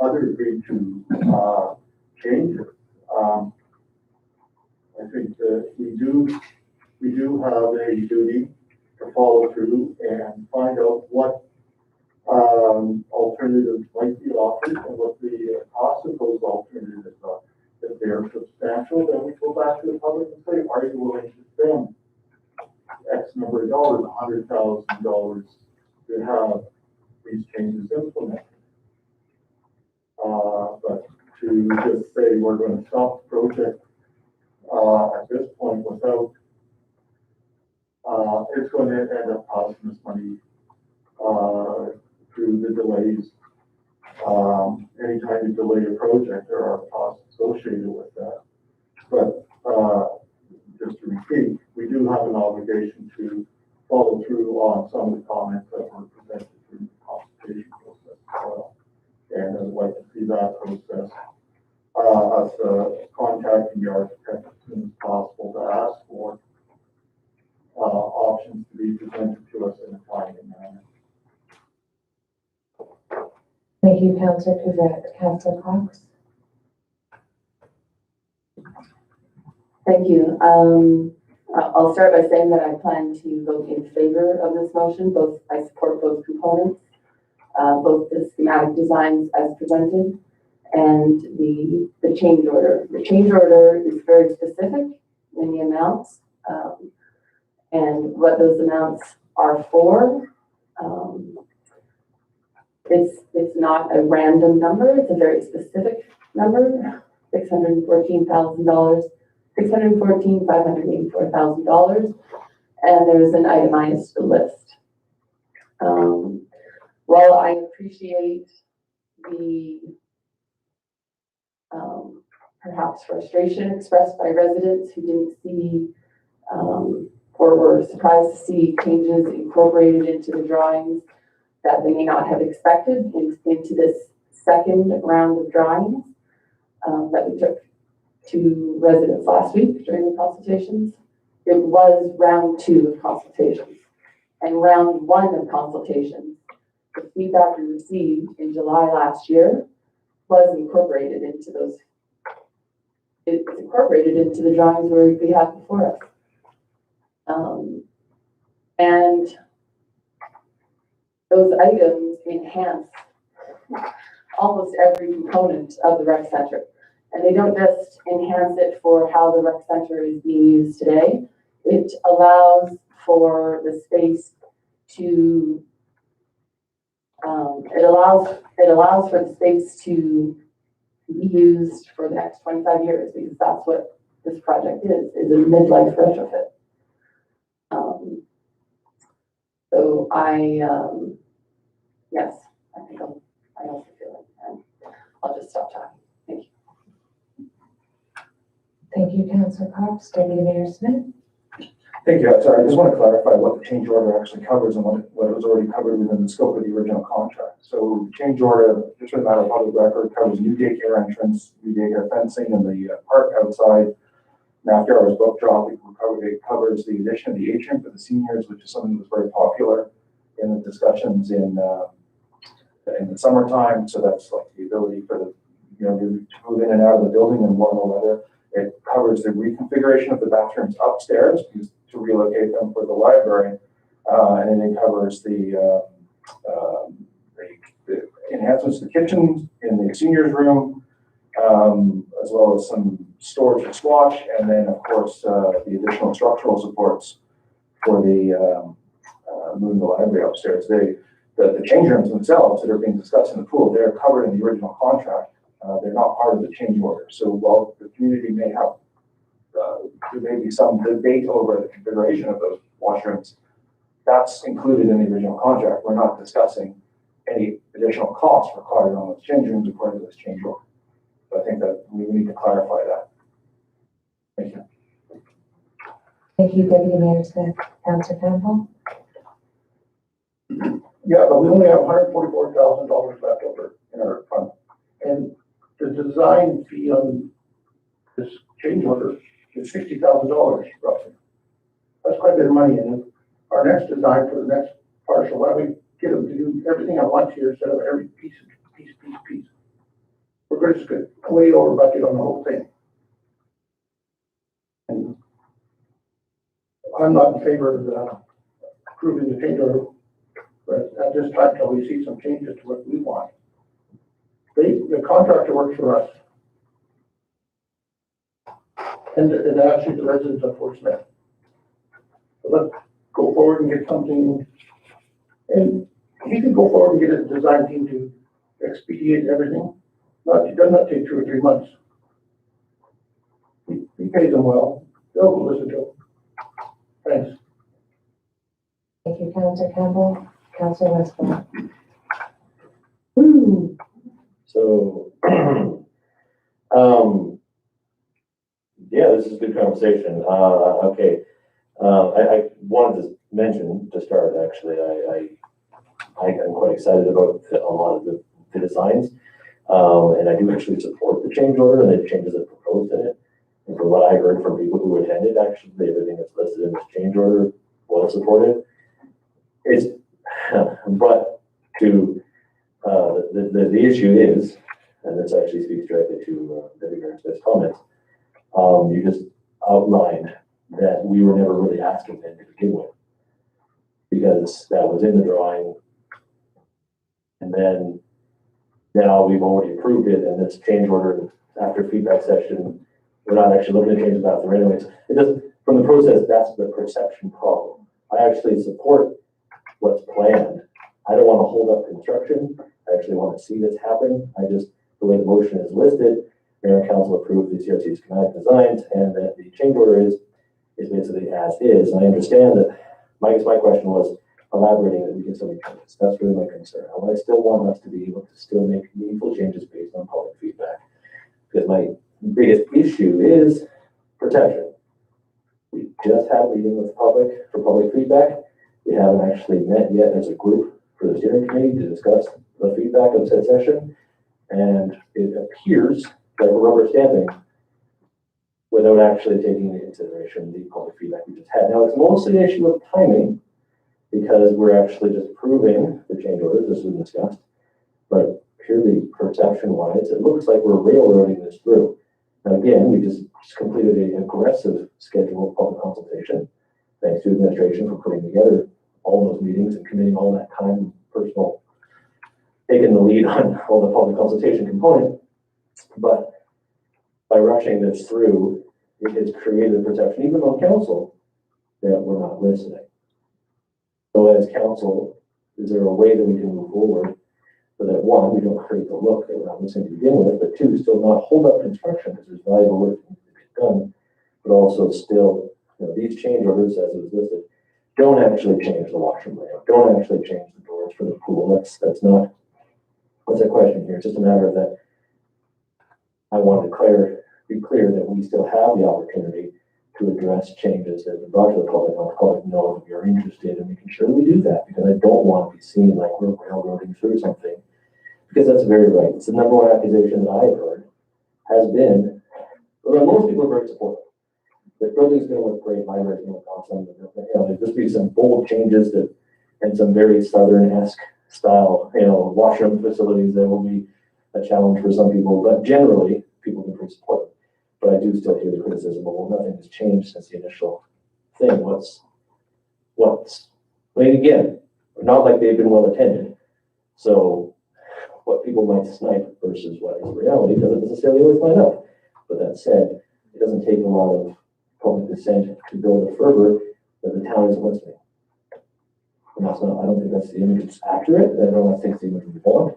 other agreed to changes. I think that we do have a duty to follow through and find out what alternatives might be offered and what the cost of those alternatives are. If they are substantial, then we go back to the public and say, are you willing to spend X number of dollars, $100,000 to have these changes implemented? But to just say we're going to stop the project at this point without, it's going to end up costing us money through the delays. Anytime you delay a project, there are costs associated with that. But just to repeat, we do have an obligation to follow through on some of the comments that were presented through the consultation process as well. And I'd like to see that process, us contacting the architect as soon as possible to ask for options to be presented to us in a timely manner. Thank you, Councillor Couvret. Councillor Cox? Thank you. I'll start by saying that I plan to vote in favor of this motion. I support both components, both the schematic designs as presented and the change order. The change order is very specific in the amounts and what those amounts are for. It's not a random number. It's a very specific number, $614,000. $614,584,000, and there's an itemized list. While I appreciate the perhaps frustration expressed by residents who didn't see or were surprised to see changes incorporated into the drawings that they may not have expected into this second round of drawings that we took to residents last week during the consultations. It was round 2 of consultations. And round 1 of consultations, the feedback we received in July last year was incorporated into those. It's incorporated into the drawings we have before us. And those items enhance almost every component of the rec center. And they don't just enhance it for how the rec center is being used today. It allows for the space to, it allows for the space to be used for the next 25 years, because that's what this project is a midlife retrofit. So yes, I think I also feel it, and I'll just stop talking. Thank you. Thank you, Councillor Cox. Deputy Mayor Smith. Thank you. Sorry, I just want to clarify what the change order actually covers and what was already covered within the scope of the original contract. So the change order, just for the matter of public record, covers new daycare entrance, new daycare fencing, and the park outside. And after hours book drop, it covers the addition of the atrium for the seniors, which is something that was very popular in the discussions in the summertime. So that's like the ability for the to move in and out of the building in warmer weather. It covers the reconfiguration of the bathrooms upstairs to relocate them for the library, and then it covers the enhancements to the kitchen in the seniors room, as well as some storage for squash, and then of course the additional structural supports for the moving the library upstairs. The change rooms themselves that are being discussed in the pool, they're covered in the original contract. They're not part of the change order. So while the community may have, there may be some debate over the configuration of those washrooms, that's included in the original contract. We're not discussing any additional costs required on those change rooms according to this change order. So I think that we need to clarify that. Thank you. Thank you, Deputy Mayor Smith. Councillor Campbell. Yeah, but we only have $144,000 left over in our fund. And the design fee on this change order is $60,000 roughly. That's quite a bit of money. And our next design for the next parcel, why don't we get them to do everything at once here instead of every piece. We're just good, way over budget on the whole thing. And I'm not in favor of approving the change order, but at this time till we see some changes to what we want. The contractor works for us. And actually the residents of Fort Smith. So let's go forward and get something. And he can go forward and get a design team to expedite everything. It does not take 2 or 3 months. He pays them well. They'll listen to him. Thanks. Thank you, Councillor Campbell. Councillor Westphal. So, yeah, this is a good conversation. Okay. I wanted to mention to start, actually, I'm quite excited about a lot of the designs. And I do actually support the change order and the changes that are proposed in it. And from what I heard from people who attended, actually, everything that's listed in this change order was supported. But to the issue is, and this actually speaks directly to Deputy Mayor Smith's comments, outlined that we were never really asking them to begin with. Because that was in the drawing. And then now we've already approved it, and this change order after feedback session, we're not actually looking at changes about the anyways. It doesn't, from the process, that's the perception problem. I actually support what's planned. I don't want to hold up construction. I actually want to see this happen. I just, the way the motion is listed, Mayor and Council approved the CRT schematic designs, and that the change order is basically as is. And I understand that my question was elaborating that we can still make changes. That's really my concern. I still want us to be able to still make meaningful changes based on public feedback. Because my biggest issue is protection. We just had a meeting with public for public feedback. We haven't actually met yet as a group for the steering committee to discuss the feedback of said session. And it appears that we're rubber stamping without actually taking into consideration the public feedback we just had. Now, it's mostly an issue of timing because we're actually just approving the change orders as we discussed. But purely perception-wise, it looks like we're railroading this through. Now, again, we just completed an aggressive schedule of public consultation. Thanks to administration for putting together all those meetings and committing all that time, personal, taking the lead on all the public consultation component. But by rushing this through, it has created a perception, even on council, that we're not listening. So as council, is there a way that we can move forward so that one, we don't create the look that we're not listening to begin with, but two, still not hold up construction because there's valuable work that needs to get done, but also still, these change orders as it was listed, don't actually change the washroom layout, don't actually change the doors for the pool. That's not, what's the question here? It's just a matter of that I want to be clear that we still have the opportunity to address changes that have been brought to the public, and the public knows that we are interested in making sure we do that, because I don't want to be seen like we're railroading through something, because that's very right. It's the number one accusation that I've heard has been, well, most people are very supportive. The building's going to look great, library's going to look awesome. There'll just be some bold changes that, and some very southern-esque style, washroom facilities that will be a challenge for some people, but generally people can be supportive. But I do still hear the criticism, well, nothing has changed since the initial thing. I mean, again, not like they've been well attended. So what people might snipe versus what is reality doesn't necessarily always line up. But that said, it doesn't take a lot of public dissent to build a fervor that the town isn't listening. And that's not, I don't think that's the image that's accurate. I don't think it's the image we want.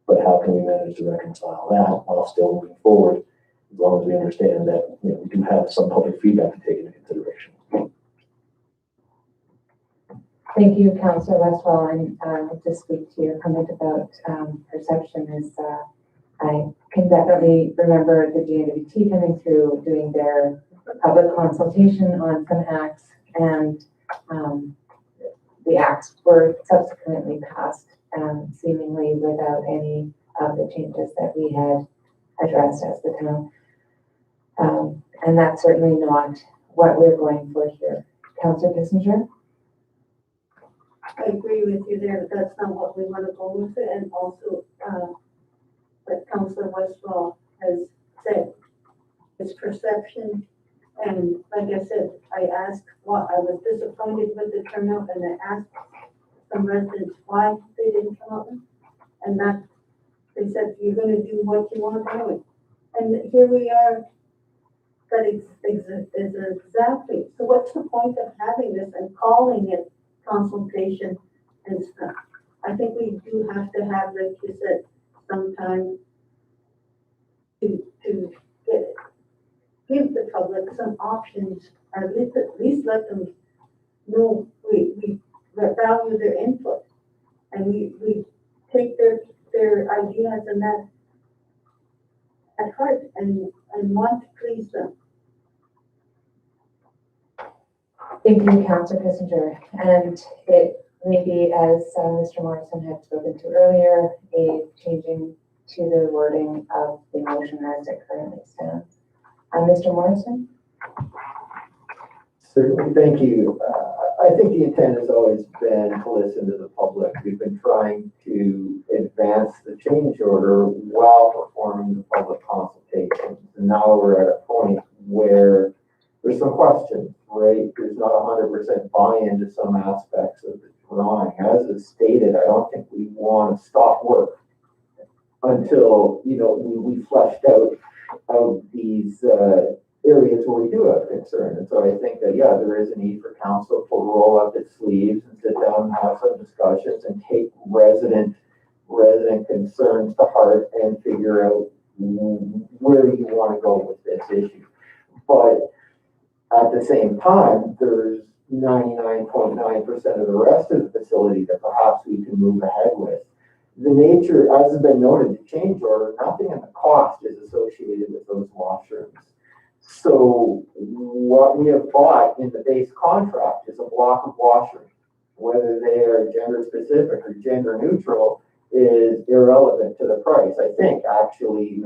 But how can we manage to reconcile that while still moving forward, as long as we understand that we do have some public feedback to take into consideration. Thank you, Councillor Westwell, and to speak to your comment about perception is I can definitely remember the GNWT coming through, doing their public consultation on some acts, and the acts were subsequently passed, seemingly without any of the changes that we had addressed as the town. And that's certainly not what we're going for here. Councillor Kissinger? I agree with you there, but that's not what we want to go with it. And also, what Councillor Westwell has said, it's perception. And like I said, I asked what I was disappointed with the turnout, and I asked some residents why they didn't come out, and that they said you're going to do what you want to do. And here we are. That is exactly. So what's the point of having this and calling it consultation and stuff? I think we do have to have, like you said, some time to give the public some options, or at least let them know we value their input, and we take their ideas and that at heart and want to please them. Thank you, Councillor Kissinger. And it may be, as Mr. Morrison had spoken to earlier, a changing to the wording of the motion as it currently stands. Mr. Morrison? Certainly, thank you. I think the intent has always been to listen to the public. We've been trying to advance the change order while performing the public consultation. And now we're at a point where some questions, right? There's not 100% buy-in to some aspects of the drawing. As is stated, I don't think we want to stop work until, we fleshed out these areas where we do have concern. And so I think that, yeah, there is a need for council to roll up its sleeves and sit down and have some discussions and take resident concerns to heart and figure out where you want to go with this issue. But at the same time, there's 99.9% of the rest of the facility that perhaps we can move ahead with. The nature, as has been noted, the change order, nothing in the cost is associated with those washrooms. So what we have bought in the base contract is a block of washrooms. Whether they are gender specific or gender neutral is irrelevant to the price. I think actually,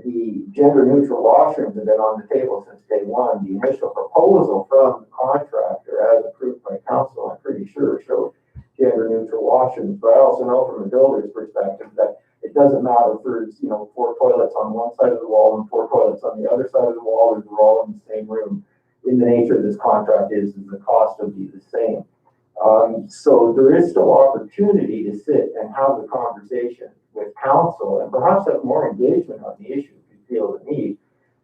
the gender neutral washrooms have been on the table since day one. The initial proposal from the contractor, as approved by council, I'm pretty sure showed gender neutral washrooms. But I also know from a builder's perspective that it doesn't matter if there's, 4 toilets on one side of the wall and 4 toilets on the other side of the wall, or they're all in the same room. In the nature of this contract is the cost will be the same. So there is still opportunity to sit and have the conversation with council and perhaps have more engagement on the issue if you feel the need.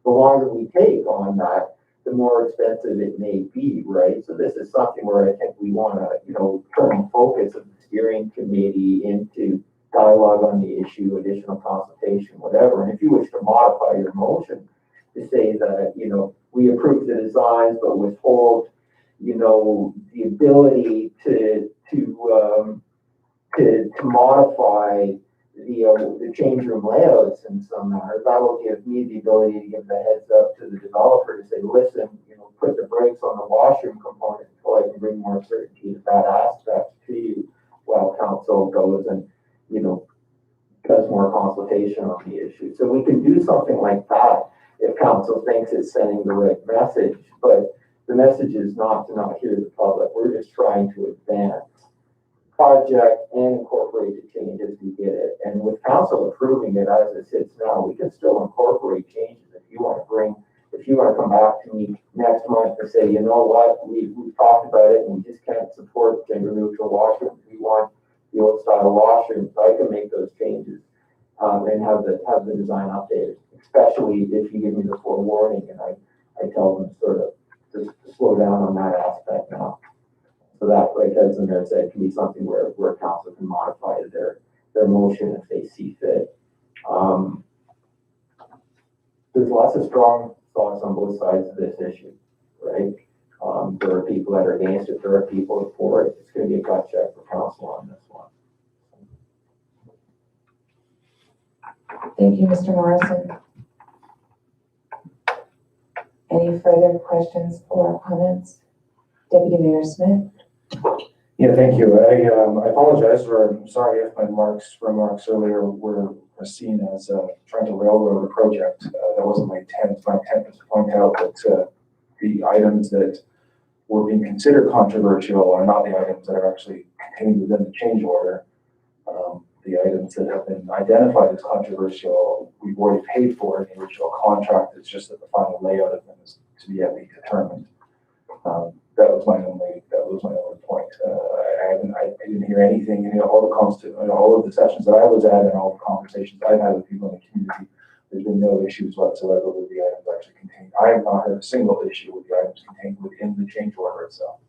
The longer we take on that, the more expensive it may be, right? So this is something where I think we want to, turn focus of the steering committee into dialogue on the issue, additional consultation, whatever. And if you wish to modify your motion to say that, we approve the designs but withhold, the ability to modify the change room layouts in some manner, that will give me the ability to give the heads up to the developer to say, listen, put the brakes on the washroom component until I can bring more certainty to that aspect to you, while council goes and, does more consultation on the issue. So we can do something like that if council thinks it's sending the right message, but the message is not to not hear the public. We're just trying to advance project and incorporate the changes we get it. And with council approving it as it sits now, we can still incorporate changes if you want to come back to me next month and say, you know what, we've talked about it and we just can't support gender neutral washrooms. We want the old style washrooms. So I can make those changes and have the design updated, especially if you give me the forewarning and I tell them sort of to slow down on that aspect now. So that, like as the mayor said, can be something where council can modify their motion if they see fit. There's lots of strong thoughts on both sides of this issue, right? There are people that are against it, there are people for it. It's going to be a gut check for council on this one. Thank you, Mr. Morrison. Any further questions or comments? Deputy Mayor Smith? Yeah, thank you. I apologize I'm sorry if my remarks earlier were seen as trying to railroad a project. That wasn't my intent. My intent was to point out that the items that were being considered controversial are not the items that are actually contained within the change order. The items that have been identified as controversial, we've already paid for in the original contract. It's just that the final layout of them is to be yet be determined. That was my only point. I didn't hear anything. All of the sessions that I was at and all the conversations I've had with people in the community, there's been no issues whatsoever with the items actually contained. I have not heard a single issue with the items contained within the change order itself.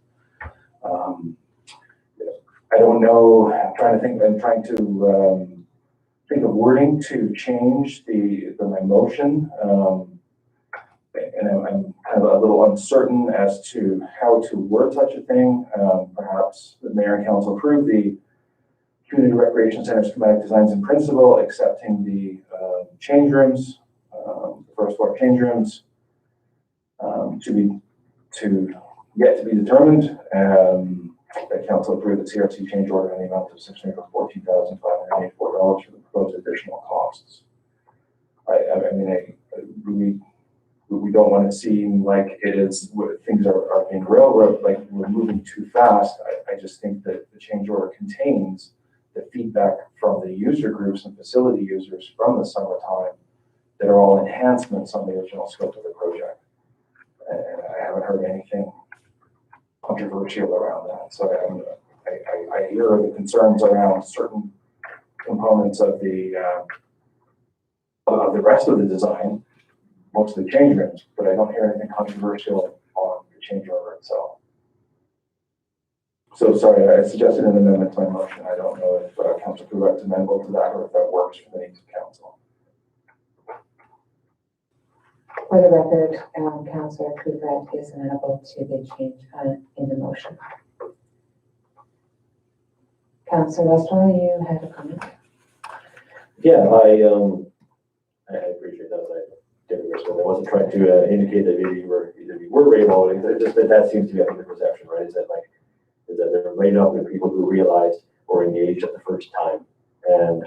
I don't know. I'm trying to think of wording to change my motion. And I'm kind of a little uncertain as to how to word such a thing. Perhaps the mayor and council approve the community recreation center schematic designs in principle, accepting the change rooms, the first floor change rooms, yet to be determined. That council approved the CRC change order in the amount of $614,584 for the proposed additional costs. We don't want to seem like it is things are being railroaded, like we're moving too fast. I just think that the change order contains the feedback from the user groups and facility users from the summertime that are all enhancements on the original scope of the project. And I haven't heard anything controversial around that. So I hear the concerns around certain components of the rest of the design, mostly change rooms, but I don't hear anything controversial on the changeover itself. So sorry, I suggested an amendment to my motion. I don't know if Councillor Couillet's amenable to that or if that works for the needs of council. For the record, Councillor Couillet is amenable to the change in the motion. Councillor Westphal, you had a comment? Yeah, I appreciate that. I didn't respond. I wasn't trying to indicate that maybe you were rainbowing. It's just that seems to be, I think, the perception, right? Is that they're right up with people who realized or engaged at the first time. And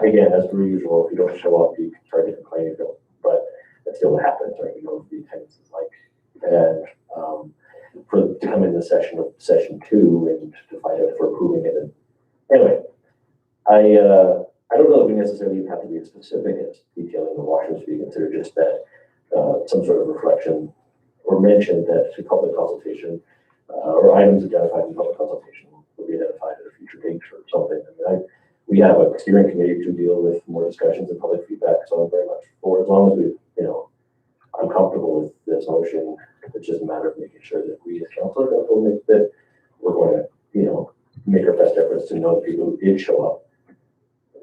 again, as per usual, if you don't show up, you can try to complain, but that's still what happens, right? You know what the attendance is like. And to come into session 2 and to find out if we're approving it. And anyway, I don't know if we necessarily even have to be as specific as detailing the washrooms to be considered, just that some sort of reflection or mention that to public consultation or items identified in public consultation will be identified at a future date or something. I mean, we have a steering committee to deal with more discussions and public feedback, so I'm very much for, as long as we, I'm comfortable with this motion. It's just a matter of making sure that we as council are comfortable that we're going to, make our best efforts to know the people who did show up,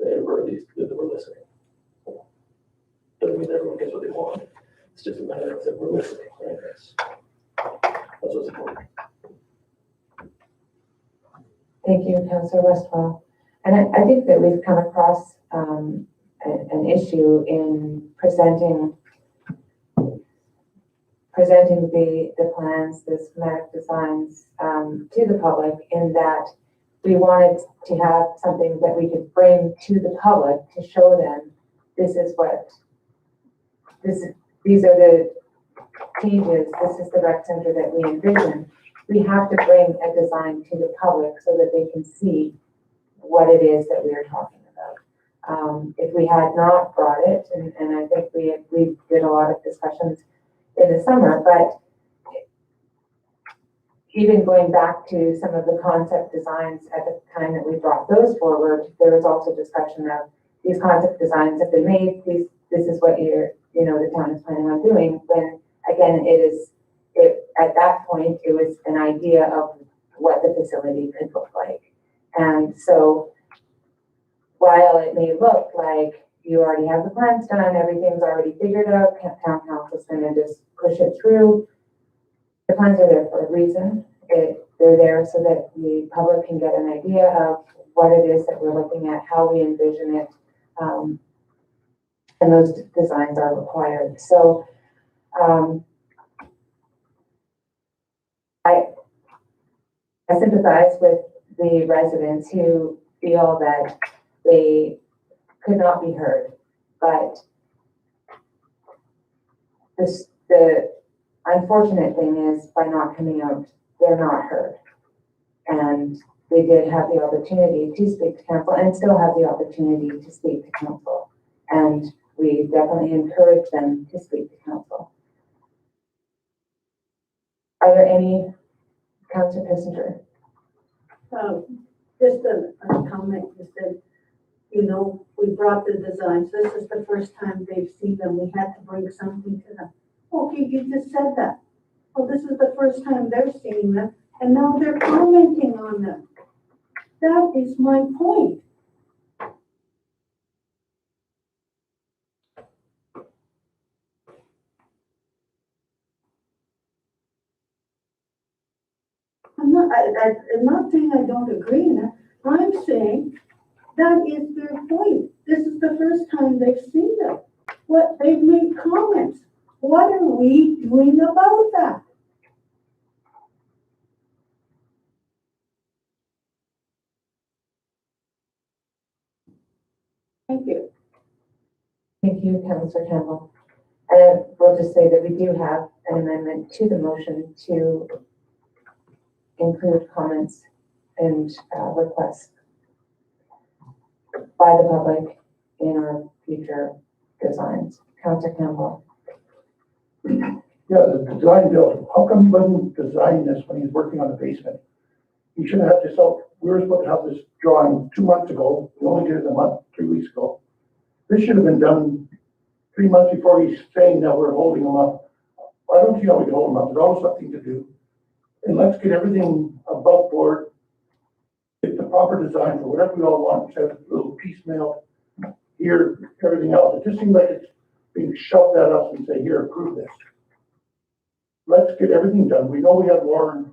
that we're at least that we're listening. Doesn't mean everyone gets what they want. It's just a matter of that we're listening, right? That's what's important. Thank you, Councillor Westphal. And I think that we've come across an issue in presenting the plans, the schematic designs to the public, in that we wanted to have something that we could bring to the public to show them these are the changes, this is the rec center that we envision. We have to bring a design to the public so that they can see what it is that we are talking about. If we had not brought it, and I think we did a lot of discussions in the summer, but even going back to some of the concept designs at the time that we brought those forward, there was also discussion of these concept designs have been made, this is what the town is planning on doing, when again, at that point, it was an idea of what the facility could look like. And so while it may look like you already have the plans done, everything's already figured out, town council's gonna just push it through, the plans are there for a reason. They're there so that the public can get an idea of what it is that we're looking at, how we envision it, and those designs are required. So I sympathize with the residents who feel that they could not be heard, but the unfortunate thing is, by not coming out, they're not heard. And they did have the opportunity to speak to council and still have the opportunity to speak to council. And we definitely encourage them to speak to council. Are there any, Councillor Kissinger? Just a comment, you said, we brought the designs. This is the first time they've seen them. We had to bring something to them. Okay, you just said that. Well, this is the first time they're seeing them, and now they're commenting on them. That is my point. I'm not saying I don't agree in that. I'm saying that is their point. This is the first time they've seen them. They've made comments. What are we doing about that? Thank you. Thank you, Councillor Campbell. And we'll just say that we do have an amendment to the motion to include comments and requests by the public in our future designs. Councillor Campbell. Yeah, the design build, how come he wasn't designing this when he's working on the basement? He should have had this out, we were supposed to have this drawing 2 months ago, we only did it a month, 3 weeks ago. This should have been done 3 months before he's saying that we're holding him up. I don't see how we can hold him up, there's always something to do. And let's get everything above board, get the proper design for whatever we all want, instead of a little piecemeal, here, everything else. It just seems like it's being shoved at us and say, here, approve this. Let's get everything done. We know we have more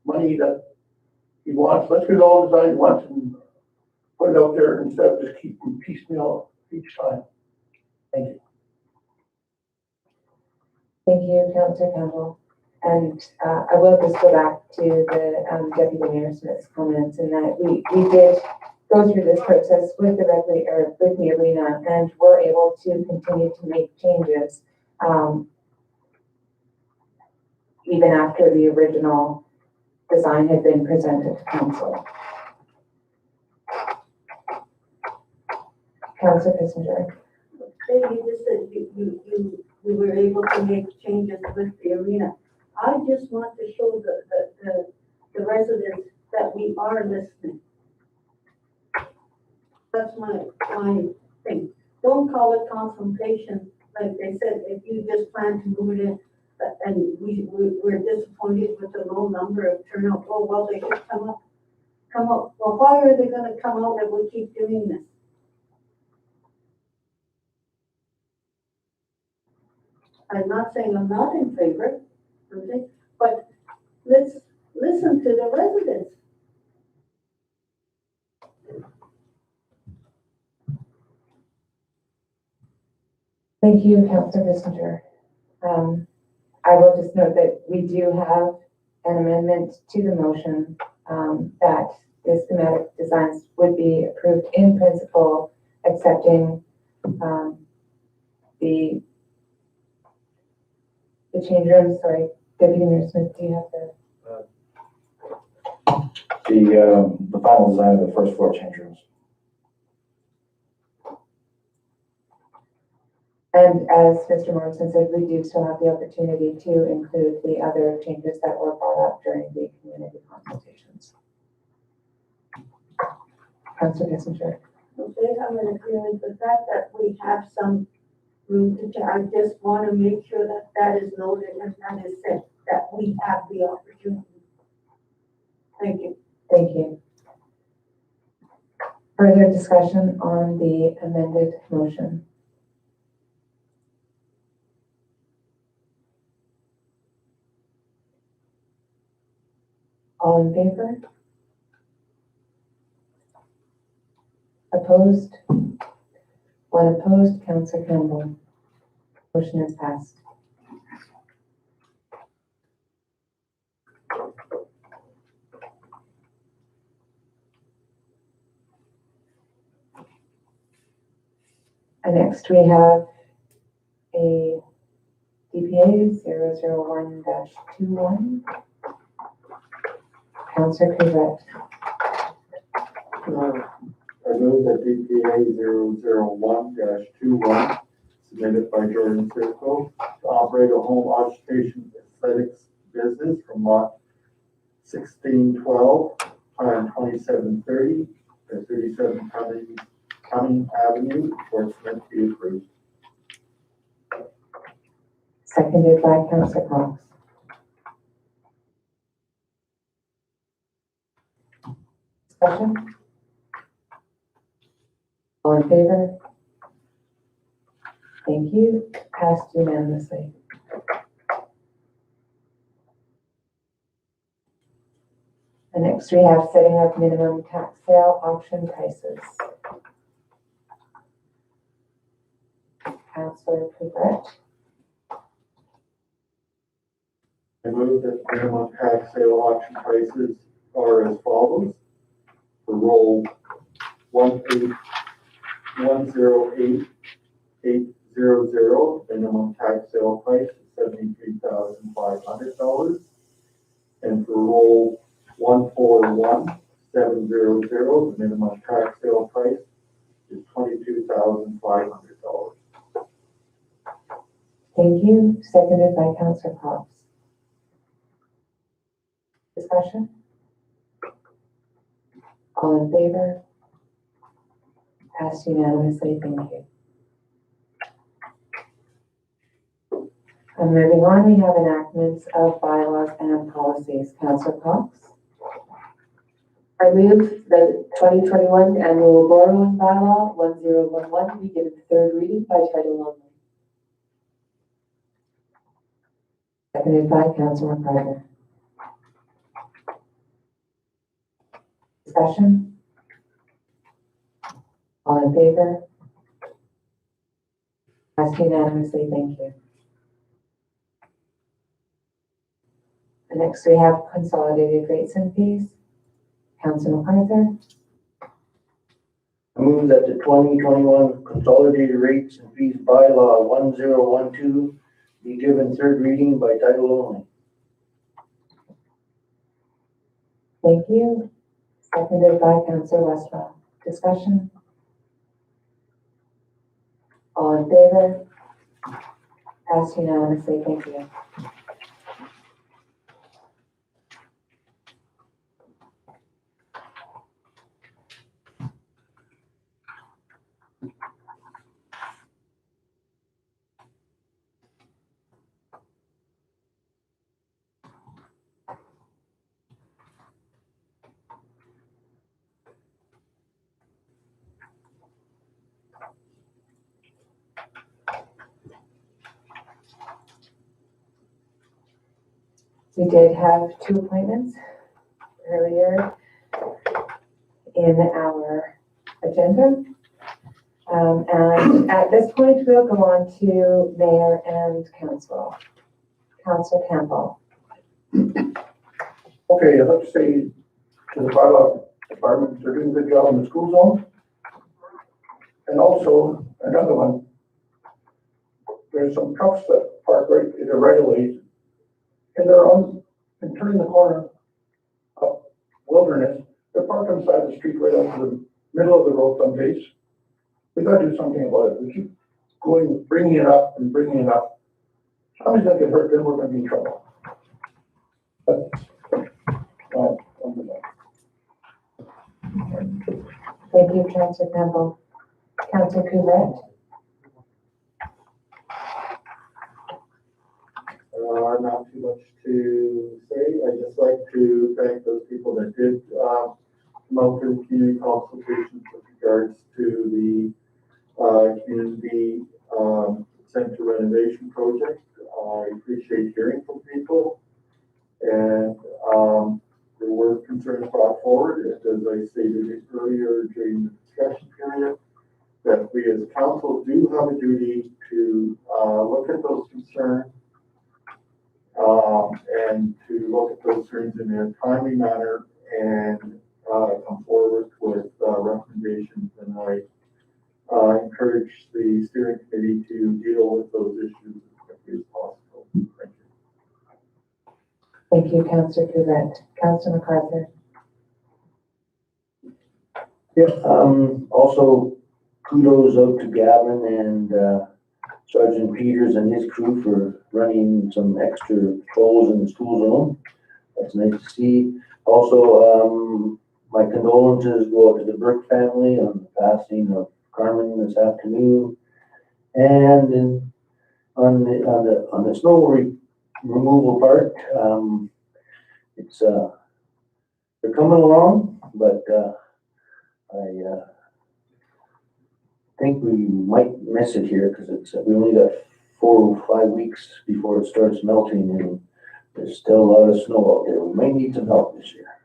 money that he wants. Let's get it all designed once and put it out there instead of just keeping piecemeal each time. Thank you. Thank you, Councillor Campbell. And I will just go back to the Deputy Mayor Smith's comments in that we did go through this process with the arena and were able to continue to make changes even after the original design had been presented to council. Councillor Kissinger. Hey, you just said you were able to make changes with the arena. I just want to show the residents that we are listening. That's my thing. Don't call it confrontation, like they said, if you just plan to move it in, and we're disappointed with the low number of turnout. Oh, well, they should come up. Well, why are they gonna come out if we keep doing this? I'm not saying I'm not in favor, okay, but let's listen to the residents. Thank you, Councillor Kissinger. I will just note that we do have an amendment to the motion that the schematic designs would be approved in principle, accepting the change rooms. Sorry, Deputy Mayor Smith, do you have The final design of the first floor change rooms. And as Mr. Morrison said, we do still have the opportunity to include the other changes that were brought up during the community consultations. Councillor Kissinger. Okay, I'm in agreement with that we have some room to, I just want to make sure that that is noted and that is said, that we have the opportunity. Thank you. Thank you. Further discussion on the amended motion? All in favor? Opposed? One opposed, Councillor Campbell. Motion is passed. And next we have a DPA 001-21. Councillor Couvret. I move that DPA 001-21, submitted by Jordan Circo, to operate a home occupation aesthetics business from lot 1612, plan 2730, to 37 Cumming Avenue, Fort Smith, be approved. Seconded by Councillor Cox. Discussion? All in favor? Thank you. Passed unanimously. And next we have setting up minimum tax sale auction prices. Councillor Couvret. I move that minimum tax sale auction prices are as follows. For roll 18108 800, minimum tax sale price is $73,500. And for roll 141700, the minimum tax sale price is $22,500. Thank you. Seconded by Councillor Cox. Discussion? All in favor? Passed unanimously. Thank you. And moving on, we have enactments of bylaws and policies. Councillor Cox? I move the 2021 annual borrowing bylaw 1011 be given third reading by title only. Seconded by Councillor McCarthy. Discussion? All in favor? Passed unanimously. Thank you. And next we have consolidated rates and fees. Councillor MacArthur. I move that the 2021 consolidated rates and fees bylaw 1012 be given third reading by title only. Thank you. Seconded by Councillor Westphal. Discussion? All in favor? Passed unanimously. Thank you. We did have two appointments earlier in our agenda. And at this point, we'll go on to Mayor and Council. Councillor Campbell. Okay, I'd like to say to the bylaw department, they're doing a good job in the school zone. And also, another one, there's some trucks that park right in the right of ways. And they're on, and turning the corner up Wilderness, they're parked on the side of the street right up to the middle of the road some days. We gotta do something about it. We keep going, bringing it up and bringing it up. Somebody's gonna get hurt, then we're gonna be in trouble. But, Thank you, Councillor Campbell. Councillor Couvret. Not too much to say. I'd just like to thank those people that did come out to the community consultations with regards to the community center renovation project. I appreciate hearing from people, and there were concerns brought forward, as I stated earlier during the discussion period, that we as council do have a duty to look at those concerns and to look at those concerns in a timely manner and come forward with recommendations. And I encourage the steering committee to deal with those issues as quickly as possible. Thank you. Thank you, Councillor Couvret. Councillor MacArthur. Yeah, also kudos out to Gavin and Sergeant Peters and his crew for running some extra patrols in the school zone. That's nice to see. Also, my condolences go out to the Burke family on the passing of Carmen this afternoon. And on the snow removal part, it's they're coming along, but I think we might miss it here because we only got 4 or 5 weeks before it starts melting, and there's still a lot of snow out there. We may need some help this year.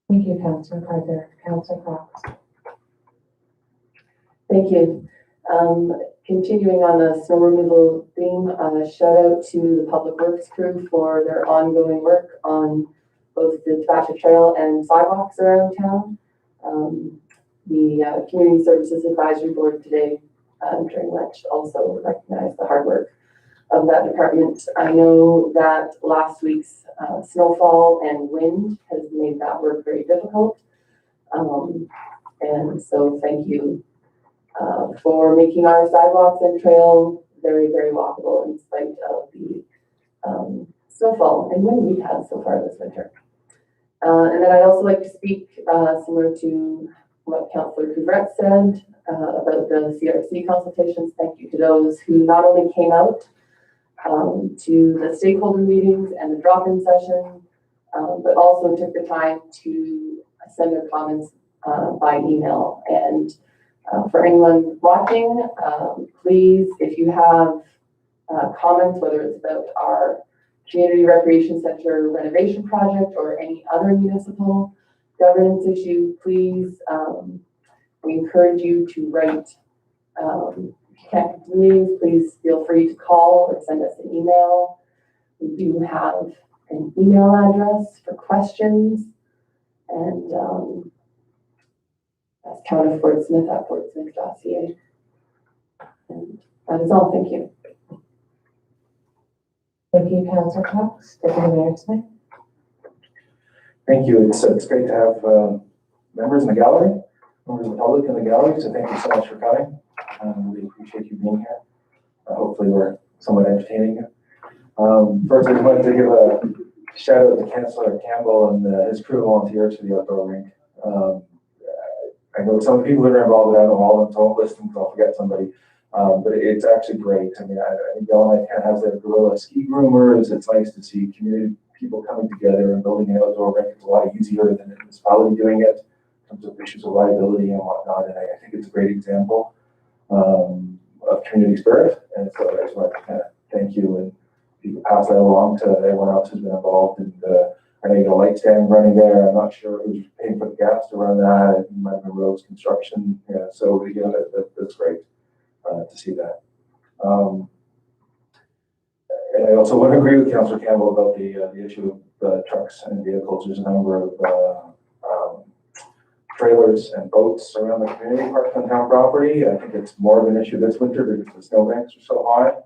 Thank you, Councillor MacArthur. Councillor Cox. Thank you. Continuing on the snow removal theme, shout out to the Public Works crew for their ongoing work on both the Tabasha Trail and sidewalks around town. The Community Services Advisory Board today during lunch also recognized the hard work of that department. I know that last week's snowfall and wind has made that work very difficult. And so thank you for making our sidewalks and trails very, very walkable in spite of the snowfall and wind we've had so far this winter. And then I'd also like to speak similar to what Councillor Couvret said about the CRC consultations. Thank you to those who not only came out to the stakeholder meetings and the drop-in session, but also took the time to send their comments by email. And for anyone watching, please, if you have comments, whether it's about our Community Recreation Center renovation project or any other municipal governance issue, please, we encourage you to write. If you can't come to the meetings, please feel free to call or send us an email. We do have an email address for questions, and that's townoffortsmith@fortsmith.ca. And that is all. Thank you. Thank you, Councillor Cox. Deputy Mayor Smith. Thank you. It's great to have members in the gallery, members of the public in the gallery, so thank you so much for coming. We appreciate you being here. Hopefully we're somewhat entertaining you. First, I just wanted to give a shout out to Councillor Campbell and his crew of volunteers for the outdoor rink. I know some people that are involved, I don't know all of them, so I'll list them because I'll forget somebody. But it's actually great. I mean, I think Yellowknife kind of has that guerrilla ski groomers. It's nice to see community people coming together and building an outdoor rink. It's a lot easier than a municipality doing it in terms of issues of liability and whatnot. And I think it's a great example of community spirit. And so I just want to kind of thank you, and you can pass that along to everyone else who's been involved. And I know you got a light stand running there. I'm not sure who's paying for the gas to run that. It might have been Rose Construction. Yeah, so yeah, that's great to see that. And I also want to agree with Councillor Campbell about the issue of trucks and vehicles. There's a number of trailers and boats around the community parked on town property. I think it's more of an issue this winter because the snowbanks are so high.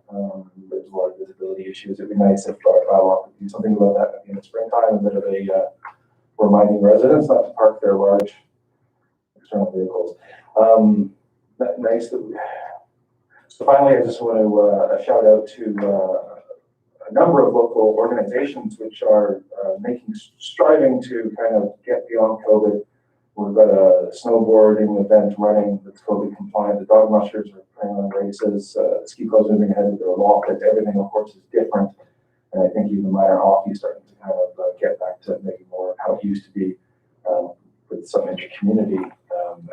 There's a lot of visibility issues. It'd be nice if Bylaw could do something about that in the springtime, a bit of a reminding residents not to park their large external vehicles. Nice that we. So finally, I just want to shout out to a number of local organizations which are striving to kind of get beyond COVID. We've got a snowboarding event running that's COVID compliant. The dog mushers are playing on races. The ski clubs moving ahead with their law, but everything, of course, is different. And I think even minor hockey is starting to kind of get back to maybe more of how it used to be with some inter-community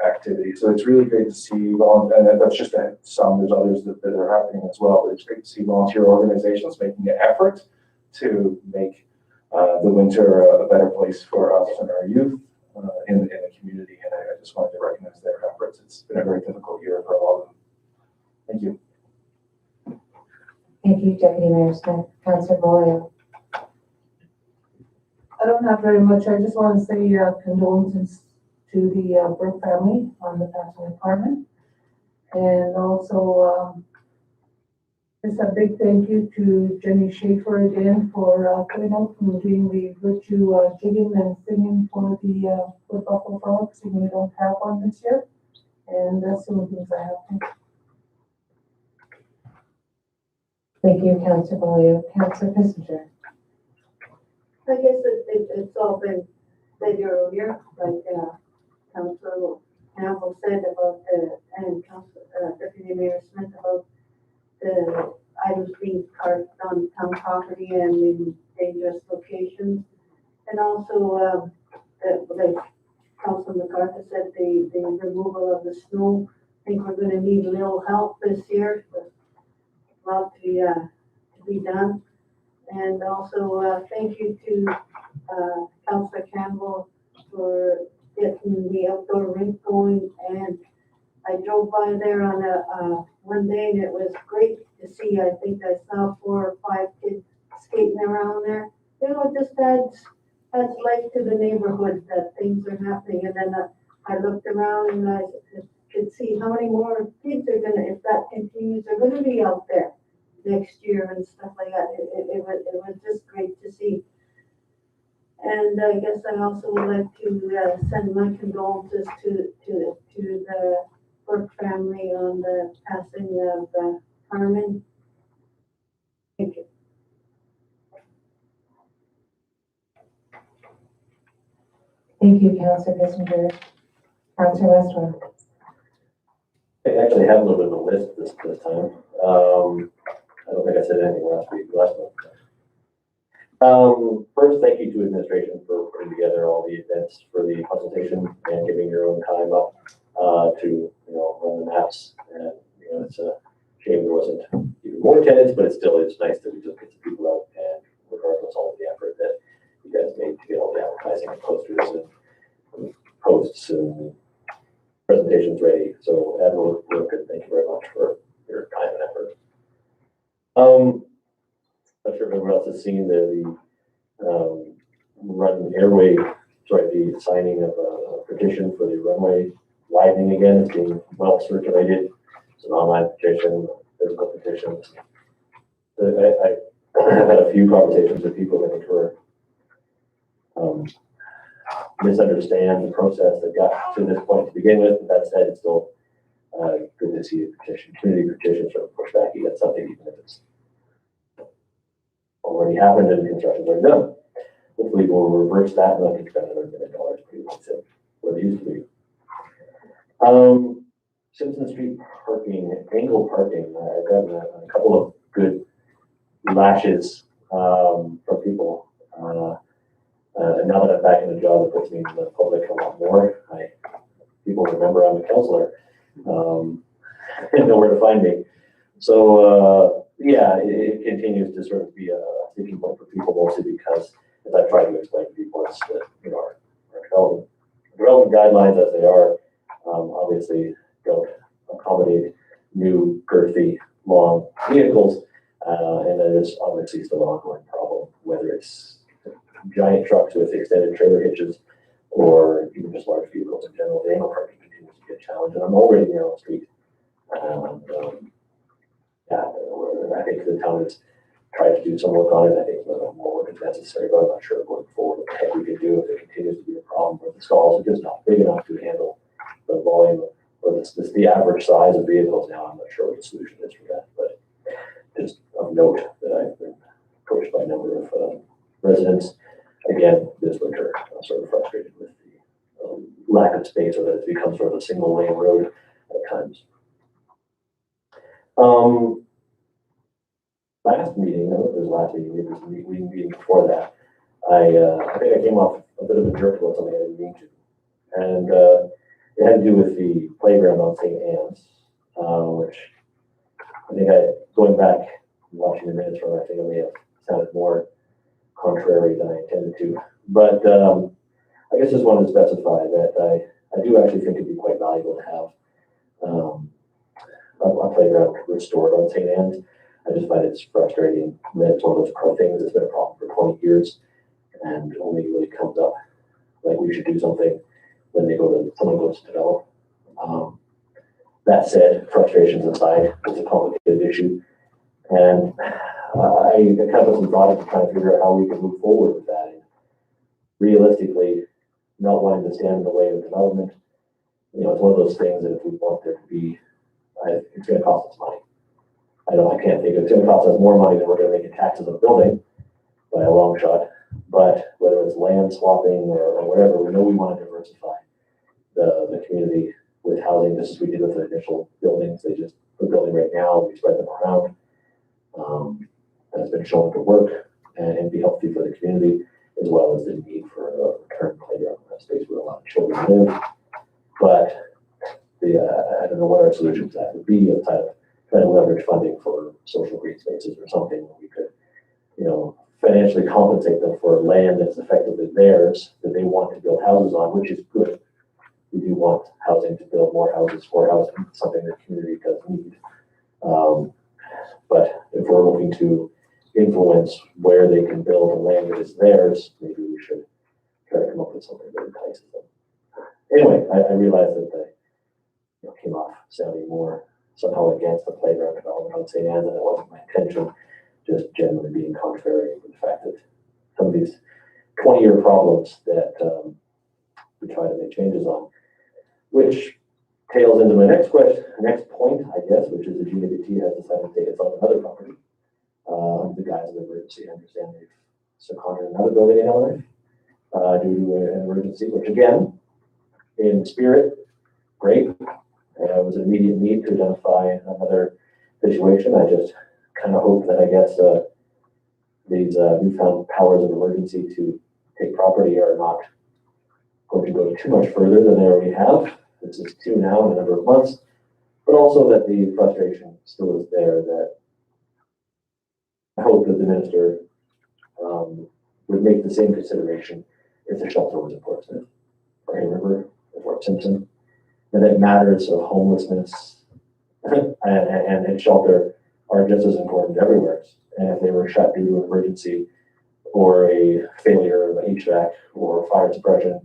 activity. So it's really great to see, and that's just some, there's others that are happening as well, but it's great to see volunteer organizations making an effort to make the winter a better place for us and our youth in the community. And I just wanted to recognize their efforts. It's been a very difficult year for a lot of them. Thank you. Thank you, Deputy Mayor Smith. Councillor Boyle. I don't have very much. I just want to say condolences to the Burke family on the passing apartment. And also just a big thank you to Jenny Schaefer again for coming out and doing the virtue jigging and singing for the Buffalo Frogs, even we don't have one this year. And that's some of the things I have. Thank you, Councillor Boyle. Councillor Kissinger. I guess it's all been said earlier, like Councillor Campbell said about and Deputy Mayor Smith about the items being parked on town property and in dangerous locations. And also, like Councillor McCarthy said, the removal of the snow. I think we're going to need a little help this year, but a lot to be done. And also, thank you to Councillor Campbell for getting the outdoor rink going. And I drove by there on one day, and it was great to see. I think I saw 4 or 5 kids skating around there. You know, it just adds life to the neighborhood that things are happening. And then I looked around and I could see how many more kids are gonna, if that continues, are gonna be out there next year and stuff like that. It was just great to see. And I guess I also would like to send my condolences to the Brooke family on the passing of Carmen. Thank you. Thank you, Councillor Kissinger. Councillor Westwood. I actually have a little bit of a list this time. I don't think I said anything last month. First, thank you to administration for putting together all the events for the consultation and giving your own time up to run the maps. And it's a shame there wasn't even more attendance, but it still is nice that we just get some people out, and regardless of all of the effort that you guys made to get all the advertising and posters and posts and presentations ready. So Admiral Wilkin, thank you very much for your time and effort. Not sure if everyone else has seen the the signing of a petition for the runway widening again. It's being well circulated. It's an online petition, physical petitions. I've had a few conversations with people that I think were misunderstand the process that got to this point to begin with. But that said, it's still good to see a petition, community petition sort of push back against something, even if it's already happened and construction's already done. Hopefully we'll reverse that and they'll get spend another $1 million pretty much where they used to be. Simpson Street parking, angle parking, I've gotten a couple of good lashes from people. And now that I'm back in the job, it puts me in the public a lot more. People remember I'm a counselor and know where to find me. So yeah, it continues to sort of be a sticking point for people, mostly because, as I've tried to explain to people, it's that our development guidelines as they are obviously don't accommodate new girthy long vehicles, and that is obviously still an ongoing problem, whether it's giant trucks with extended trailer hitches or even just large vehicles in general. The angle parking continues to be a challenge, and I'm already near on the street. Yeah, I think the town has tried to do some work on it. I think more work is necessary, but I'm not sure going forward what the heck we can do if it continues to be a problem where the stalls are just not big enough to handle the volume or the average size of vehicles now. I'm not sure what the solution is for that, but just of note that I've been approached by a number of residents again this winter. I'm sort of frustrated with the lack of space, or that it's become sort of a single lane road at times. Last meeting, I don't know if it was last meeting, maybe it was the meeting before that, I think I came off a bit of a jerk about something I didn't mean to. And it had to do with the playground on St. Anne's, which I think going back and watching the minutes from it, I think I may have sounded more contrary than I intended to. But I guess just wanted to specify that I do actually think it'd be quite valuable to have a playground restored on St. Anne's. I just find it's frustrating that it's one of those things that's been a problem for 20 years and only really comes up like we should do something when someone goes to develop. That said, frustrations aside, it's a complicated issue. And I kind of some thought into trying to figure out how we can move forward with that. And realistically, not wanting to stand in the way of development, it's one of those things that if we want there to be, it's going to cost us money. I can't think it's going to cost us more money than we're going to make in taxes on building by a long shot. But whether it's land swapping or whatever, we know we want to diversify the community with housing, just as we did with the initial buildings. We're building right now, we spread them around. And it's been shown to work and be healthy for the community, as well as the need for a return playground space where a lot of children live. But I don't know what our solution to that would be outside of trying to leverage funding for social green spaces or something where we could, financially compensate them for land that's effectively theirs that they want to build houses on, which is good. We do want housing to build more houses for housing, something the community does need. But if we're looking to influence where they can build the land that is theirs, maybe we should try to come up with something that entices them. Anyway, I realized that I came off sounding more somehow against the playground development on St. Anne's, and it wasn't my intention, just generally being contrary to the fact that some of these 20-year problems that we try to make changes on, which tails into my next point, I guess, which is the GWT has decided to take itself another property. The guys of emergency, I understand they've seconded another building in LA due to an emergency, which again, in spirit, great. It was an immediate need to identify another situation. I just kind of hope that, I guess, these newfound powers of emergency to take property are not going to go too much further than they already have. This is 2 now in a number of months, but also that the frustration still is there, that I hope that the minister would make the same consideration if the shelter was in Portsmouth or Hay River or Fort Simpson, and that matters of homelessness and shelter are just as important everywhere. And if they were shut due to an emergency or a failure of HVAC or fire suppression,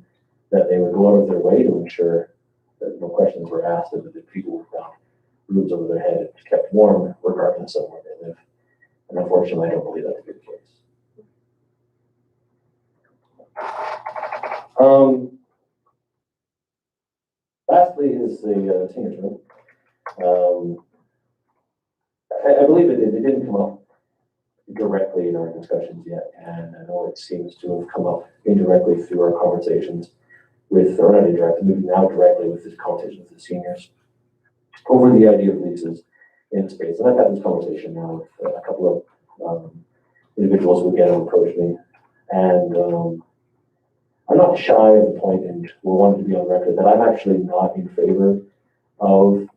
that they would go out of their way to ensure that no questions were asked and that the people found roofs over their head and kept warm regardless of where they live. And unfortunately, I don't believe that to be the case. Lastly is the seniors room. I believe it didn't come up directly in our discussions yet, and I know it seems to have come up indirectly through our conversations with, or not indirectly, maybe now directly with this conversation with the seniors over the idea of leases in space. And I've had this conversation now with a couple of individuals who again approached me, and I'm not shy of the point, and we're wanting to be on record that I'm actually not in favor of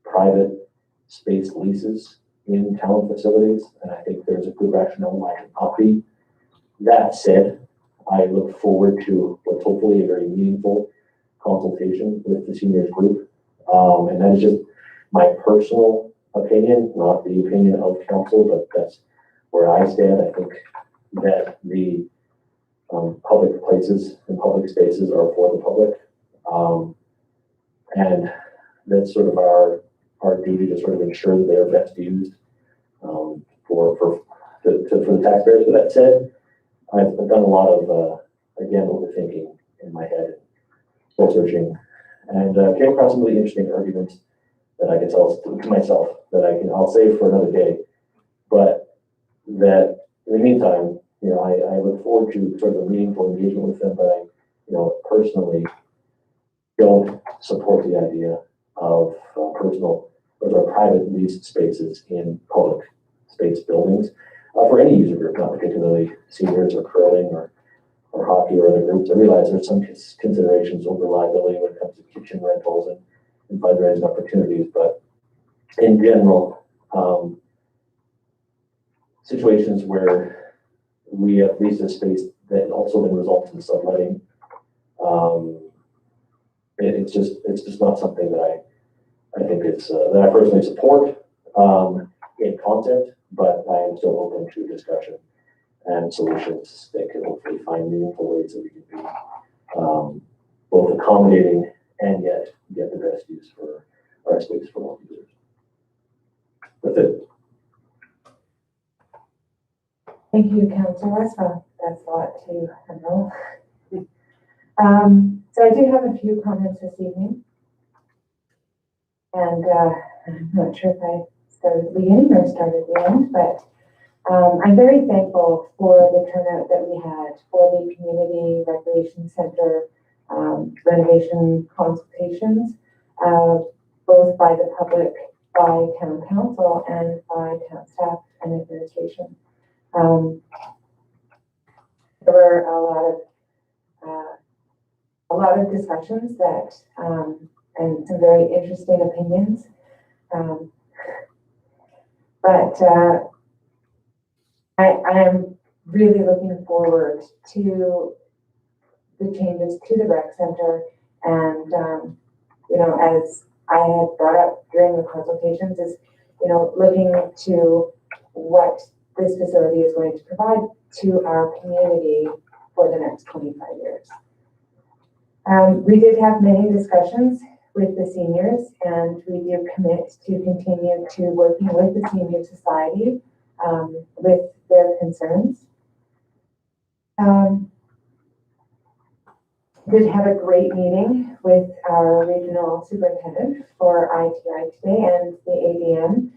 private space leases in town facilities, and I think there's a good rationale why it not be. That said, I look forward to what's hopefully a very meaningful consultation with the seniors group, and that is just my personal opinion, not the opinion of council, but that's where I stand. I think that the public places and public spaces are for the public, and that's sort of our duty to sort of ensure that they are best used for the taxpayers. But that said, I've done a lot of again overthinking in my head, soul searching, and came across some really interesting arguments that I can tell to myself that I'll save for another day. But that in the meantime, I look forward to sort of a meaningful engagement with them, but I, personally don't support the idea of personal or private leased spaces in public space buildings for any user group, not particularly seniors or curling or hockey or other groups. I realize there's some considerations over liability when it comes to kitchen rentals and fundraising opportunities, but in general, situations where we have leased a space that also then results in subletting, it's just not something that I think it's that I personally support in content, but I am still open to discussion and solutions that can hopefully find meaningful ways that we can be both accommodating and yet get the best use for our space for all users. That's it. Thank you, Councillor Westphal. That's a lot to handle. So I do have a few comments this evening. And I'm not sure if I started at the beginning or started at the end, but I'm very thankful for the turnout that we had for the Community Recreation Center renovation consultations, both by the public, by town council, and by town staff and administration. There were a lot of discussions that and some very interesting opinions, but I am really looking forward to the changes to the rec center, and as I had brought up during the consultations, is looking to what this facility is going to provide to our community for the next 25 years. We did have many discussions with the seniors, and we do commit to continue to working with the Senior Society with their concerns. did have a great meeting with our regional superintendent for ITI today and the ADM.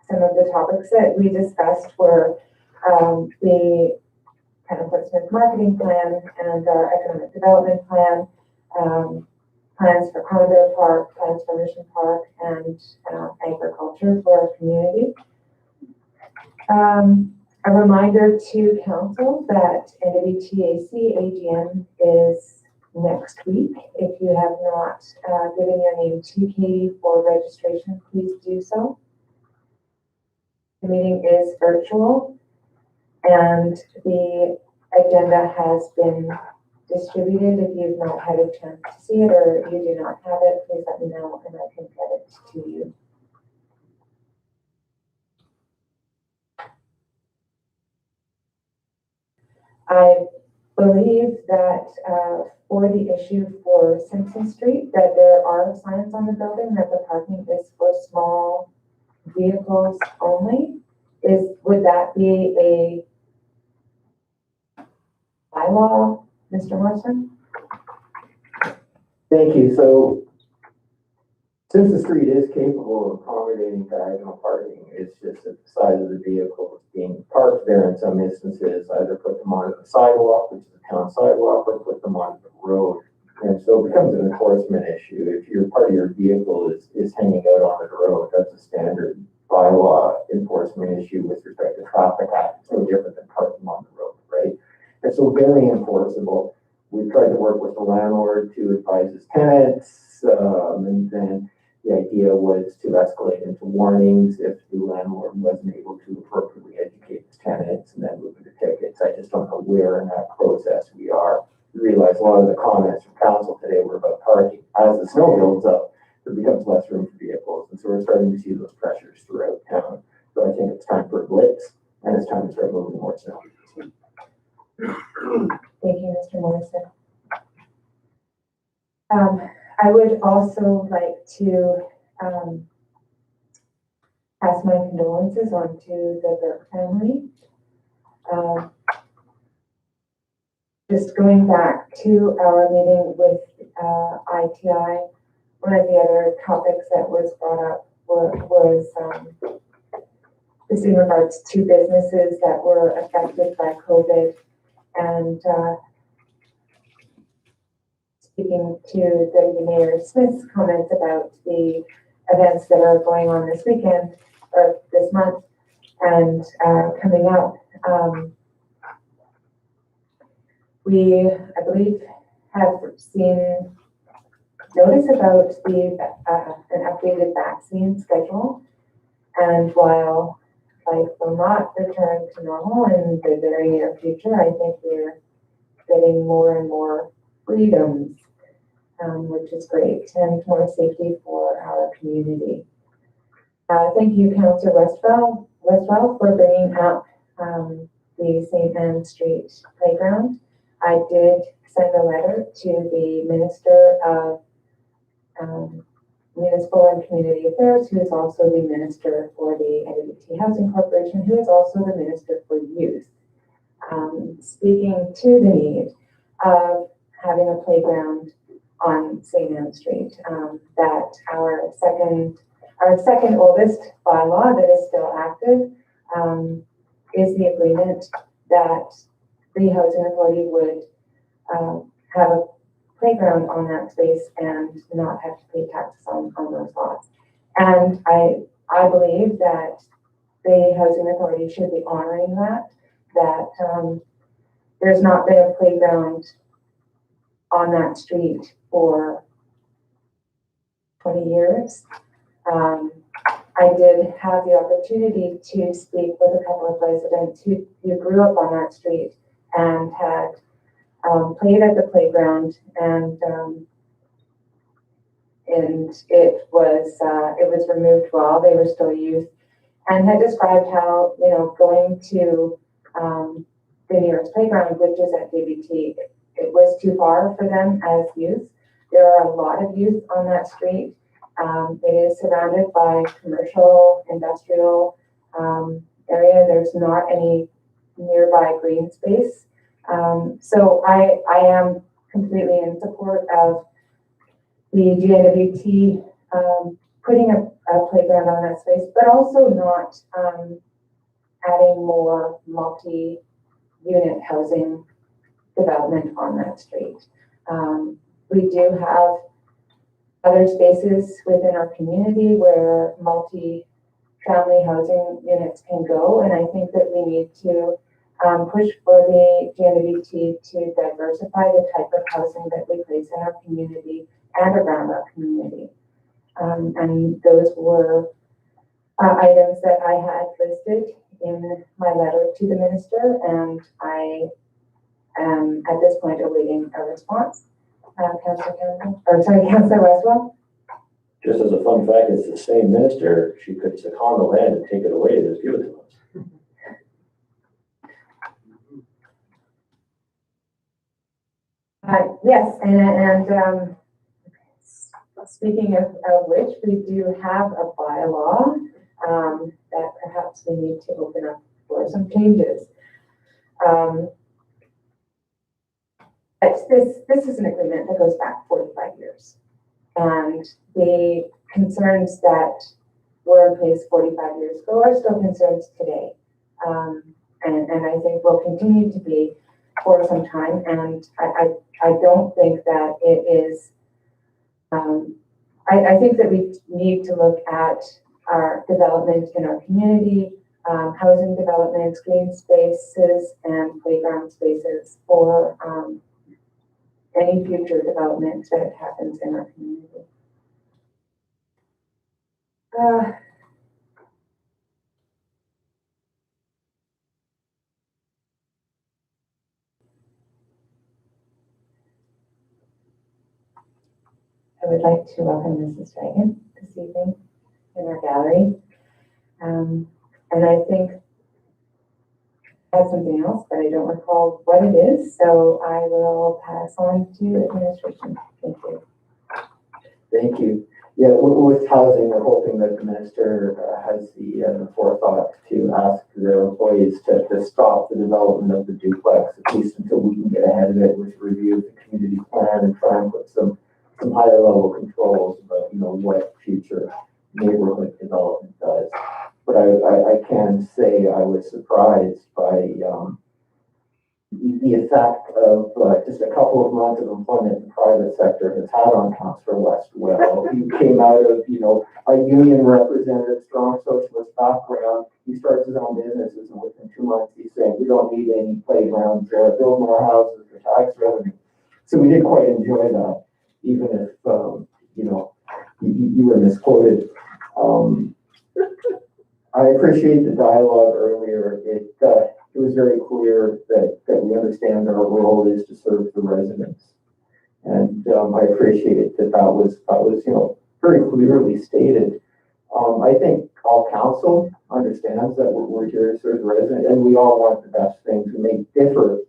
Some of the topics that we discussed were the kind of Portsmouth marketing plan and our economic development plan, plans for Conville Park, plans for Mission Park, and agriculture for our community. A reminder to council that NWTAC AGM is next week. If you have not given your name to Katie for registration, please do so. The meeting is virtual and the agenda has been distributed. If you've not had a chance to see it or you do not have it, please let me know and I can get it to you. I believe that for the issue for Simpson Street, that there are signs on the building that the parking is for small vehicles only. Would that be a bylaw, Mr. Morrison? Thank you. So since the street is capable of accommodating diagonal parking, it's just that the size of the vehicles being parked there in some instances, either put them onto the sidewalk, which is a town sidewalk, or put them onto the road. And so it becomes an enforcement issue. If part of your vehicle is hanging out on the road, that's a standard bylaw enforcement issue with respect to traffic act. It's no different than parking on the road, right? And so very enforceable. We tried to work with the landlord to advise his tenants, and then the idea was to escalate into warnings if the landlord wasn't able to appropriately educate his tenants and then move into tickets. I just don't know where in that process we are. We realize a lot of the comments from council today were about parking. As the snow builds up, there becomes less room for vehicles. And so we're starting to see those pressures throughout town. So I think it's time for a blitz and it's time to start moving more snow. Thank you, Mr. Morrison. I would also like to pass my condolences on to the Burke family. Just going back to our meeting with ITI, one of the other topics that was brought up was this in regards to businesses that were affected by COVID. And speaking to Deputy Mayor Smith's comments about the events that are going on this weekend or this month and coming up, we, I believe, have seen notice about an updated vaccine schedule. And while life will not return to normal in the very near future, I think we're getting more and more freedoms, which is great, and more safety for our community. Thank you, Councillor Westwell, for bringing up the St. Anne Street playground. I did send a letter to the Minister of Municipal and Community Affairs, who is also the Minister for the NWT Housing Corporation, who is also the Minister for Youth, speaking to the need of having a playground on St. Anne Street. That our second oldest bylaw that is still active is the agreement that the Housing Authority would have a playground on that space and not have to pay taxes on those lots. And I believe that the Housing Authority should be honoring that there's not been a playground on that street for 20 years. I did have the opportunity to speak with a couple of residents who grew up on that street and had played at the playground, and it was removed while they were still youth, and had described how, you know, going to the nearest playground, which is at DBT, it was too far for them as youth. There are a lot of youth on that street. It is surrounded by commercial, industrial area. There's not any nearby green space. So I am completely in support of the GNWT putting a playground on that space, but also not adding more multi-unit housing development on that street. We do have other spaces within our community where multi-family housing units can go, and I think that we need to push for the GNWT to diversify the type of housing that we place in our community and around our community. And those were items that I had listed in my letter to the minister, and I am at this point awaiting a response. Councillor Campbell, or sorry, Councillor Westwell. Just as a fun fact, it's the same minister, she could second the land and take it away and just give it to us. Yes, and speaking of which, we do have a bylaw that perhaps we need to open up for some changes. This is an agreement that goes back 45 years. And the concerns that were in place 45 years ago are still concerns today. And I think will continue to be for some time. And I don't think that it is, I think that we need to look at our development in our community, housing developments, green spaces, and playground spaces for any future development that happens in our community. I would like to welcome Mrs. Dragon this evening in our gallery. And I think I have something else, but I don't recall what it is, so I will pass on to administration. Thank you. Thank you. Yeah, with housing, we're hoping that the minister has the forethought to ask their employees to stop the development of the duplex, at least until we can get ahead of it with review of the community plan and try and put some higher level controls about, what future neighborhood development does. But I can say I was surprised by the effect of just a couple of months of employment in the private sector has had on Councillor Westwell. He came out of, a union representative, strong socialist background. He starts his own businesses, and within 2 months he's saying, we don't need any playgrounds there, build more houses for tax revenue. So we did quite enjoy that, even if, you were misquoted. I appreciate the dialogue earlier. It was very clear that we understand our role is to serve the residents. And I appreciate that was very clearly stated. I think all council understands that we're here to serve the resident, and we all want the best things. We may differ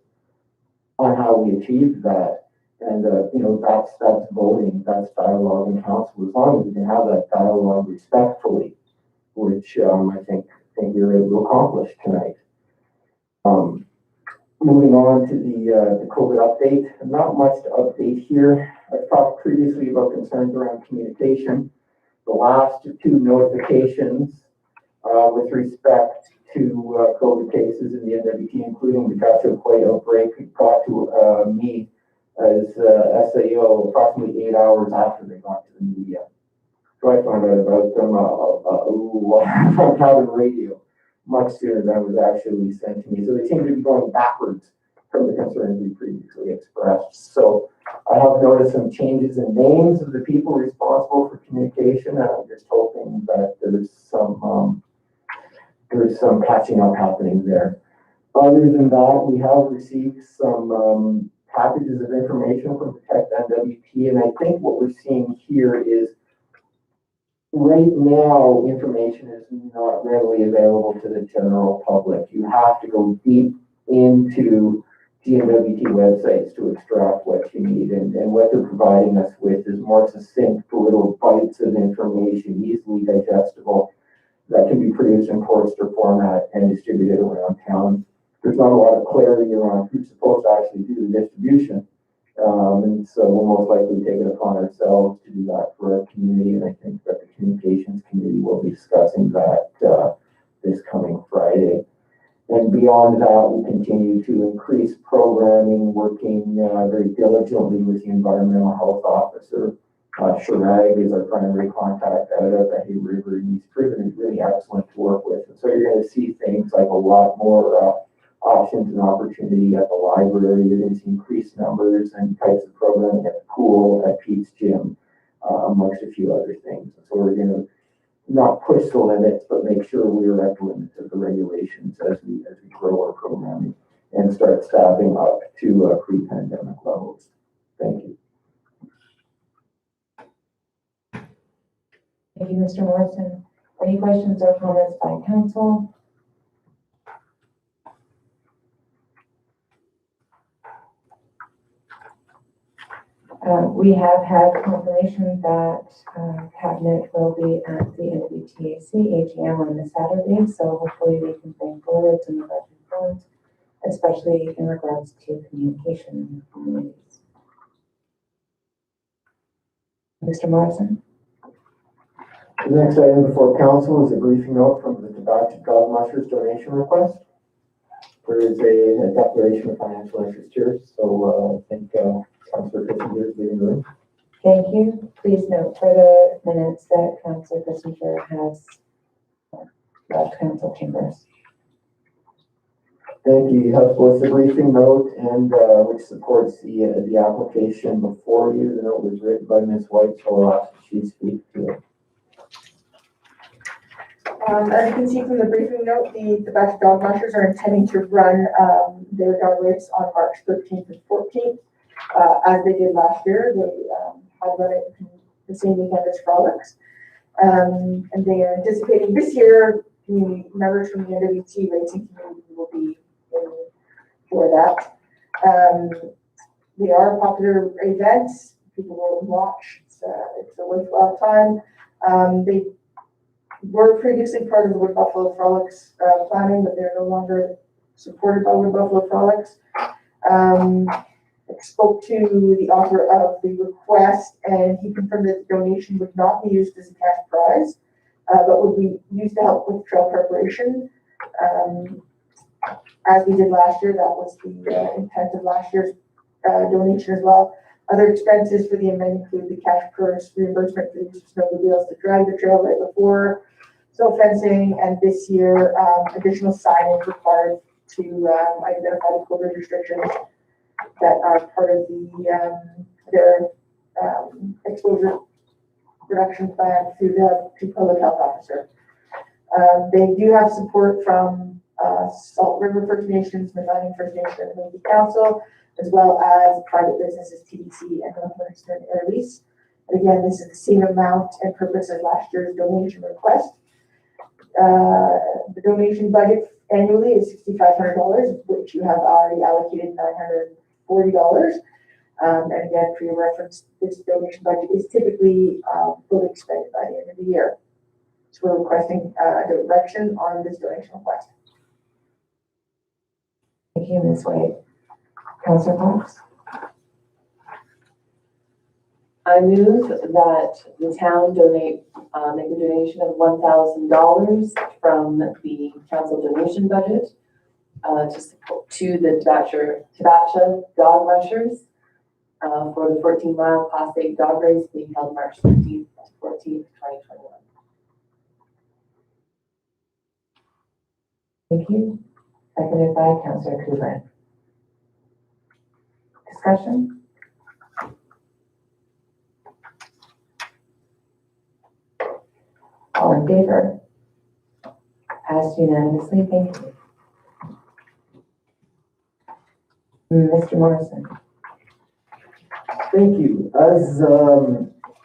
on how we achieve that. And, that's voting, that's dialogue in council, as long as we can have that dialogue respectfully, which I think we were able to accomplish tonight. Moving on to the COVID update, not much to update here. I've talked previously about concerns around communication. The last two notifications with respect to COVID cases in the NWT, including the Gotcha Play outbreak, got to me as SAO approximately 8 hours after they got to the media. So I found out about them on cabin radio much sooner than it was actually sent to me. So they seem to be going backwards from the concerns we previously expressed. So I have noticed some changes in names of the people responsible for communication, and I'm just hoping that there's some catching up happening there. Other than that, we have received some packages of information from Protect NWT, and I think what we're seeing here is right now, information is not readily available to the general public. You have to go deep into GNWT websites to extract what you need, and what they're providing us with is more succinct little bites of information, easily digestible, that can be produced in Forster format and distributed around town. There's not a lot of clarity around who's supposed to actually do the distribution And so we'll most likely take it upon ourselves to do that for our community. And I think that the communications committee will be discussing that this coming Friday. And beyond that, we continue to increase programming, working very diligently with the environmental health officer. Schematic is our primary contact out of the Hay River, and he's proven really excellent to work with. And so you're going to see things like a lot more options and opportunity at the library. You're going to see increased numbers and types of programming at the pool, at Pete's Gym, amongst a few other things. And so we're going to not push the limits, but make sure we're at the limits of the regulations as we grow our programming and start staffing up to pre-pandemic levels. Thank you. Thank you, Mr. Morrison. Any questions or comments by council? We have had confirmation that cabinet will be at the NWTAC AGM on this Saturday, so hopefully we can bring forward some of our concerns, especially in regards to communication in the communities. Mr. Morrison. The next item before council is a briefing note from the Tobacco Dog Mushers donation request. There is a declaration of financial interest here, so I think Councillor Kissinger is leading the room. Thank you. Please note for the minutes that Councillor Kissinger has left council chambers. Thank you. You have both the briefing note and which supports the application before you. The note was written by Ms. White, so I'll ask that she speak to it. As you can see from the briefing note, the Best Dog Mushers are intending to run their dog race on March 13th and 14th. As they did last year, they had run it the same weekend as Frolics. And they are anticipating this year, the members from the NWT racing community will be in for that. They are popular events. People will watch. It's a worthwhile time. They were previously part of the Wood Buffalo Frolics planning, but they're no longer supported by Wood Buffalo Frolics. I spoke to the author of the request, and he confirmed that the donation would not be used as a cash prize, but would be used to help with trail preparation. As we did last year, that was the intent of last year's donation as well. Other expenses for the event include the cash purse, reimbursement for the use of snowmobiles to drive the trail right before, snow fencing, and this year additional signage required to identify the COVID restrictions that are part of their exposure reduction plan through the public health officer. They do have support from Salt River First Nations, Medina First Nation, and the Community Council, as well as private businesses, TDC, and Northwestern Air Lease. And again, this is the same amount and purpose as last year's donation request. The donation budget annually is $6,500, which you have already allocated $940. And again, for your reference, this donation budget is typically fully expended by the end of the year. So we're requesting direction on this donation request. Thank you, Ms. White. Councillor Fox. I move that the town donate, make a donation of $1,000 from the council donation budget to the Tabacha Dog Mushers for the 14-mile Class 8 dog race being held March 13th to 14th, 2021. Thank you. Seconded by Councillor Cooper. Discussion? All in favor? Passed unanimously. Thank you. Mr. Morrison. Thank you. As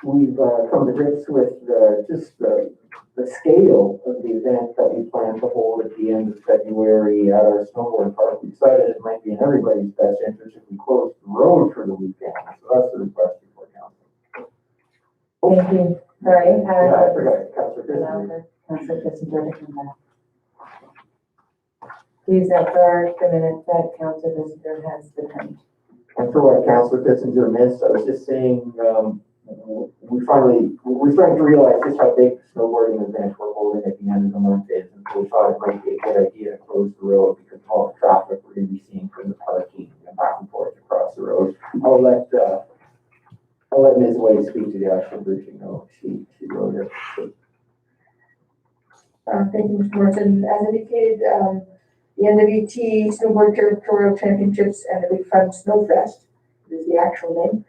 we've come to grips with just the scale of the event that we plan to hold at the end of February at our snowboard park, we decided it might be in everybody's best interest if we close the road for the weekend. So that's the request before council. Thank you. Sorry. Yeah, I forgot. Councillor Councillor Kissinger to come back. Please note for the minutes that Councillor Kissinger has returned. And for what Councillor Kissinger missed, I was just saying, we're starting to realize just how big the snowboarding event we're holding at the end of the month is. And so we thought it might be a good idea to close the road because of all the traffic we're going to be seeing from the parking and back and forth across the road. I'll let Ms. White speak to the actual briefing note. She wrote it. Thank you, Mr. Morrison. As indicated, the NWT Snowboard Territorial Championships and the Big Fun Snowfest, is the actual name,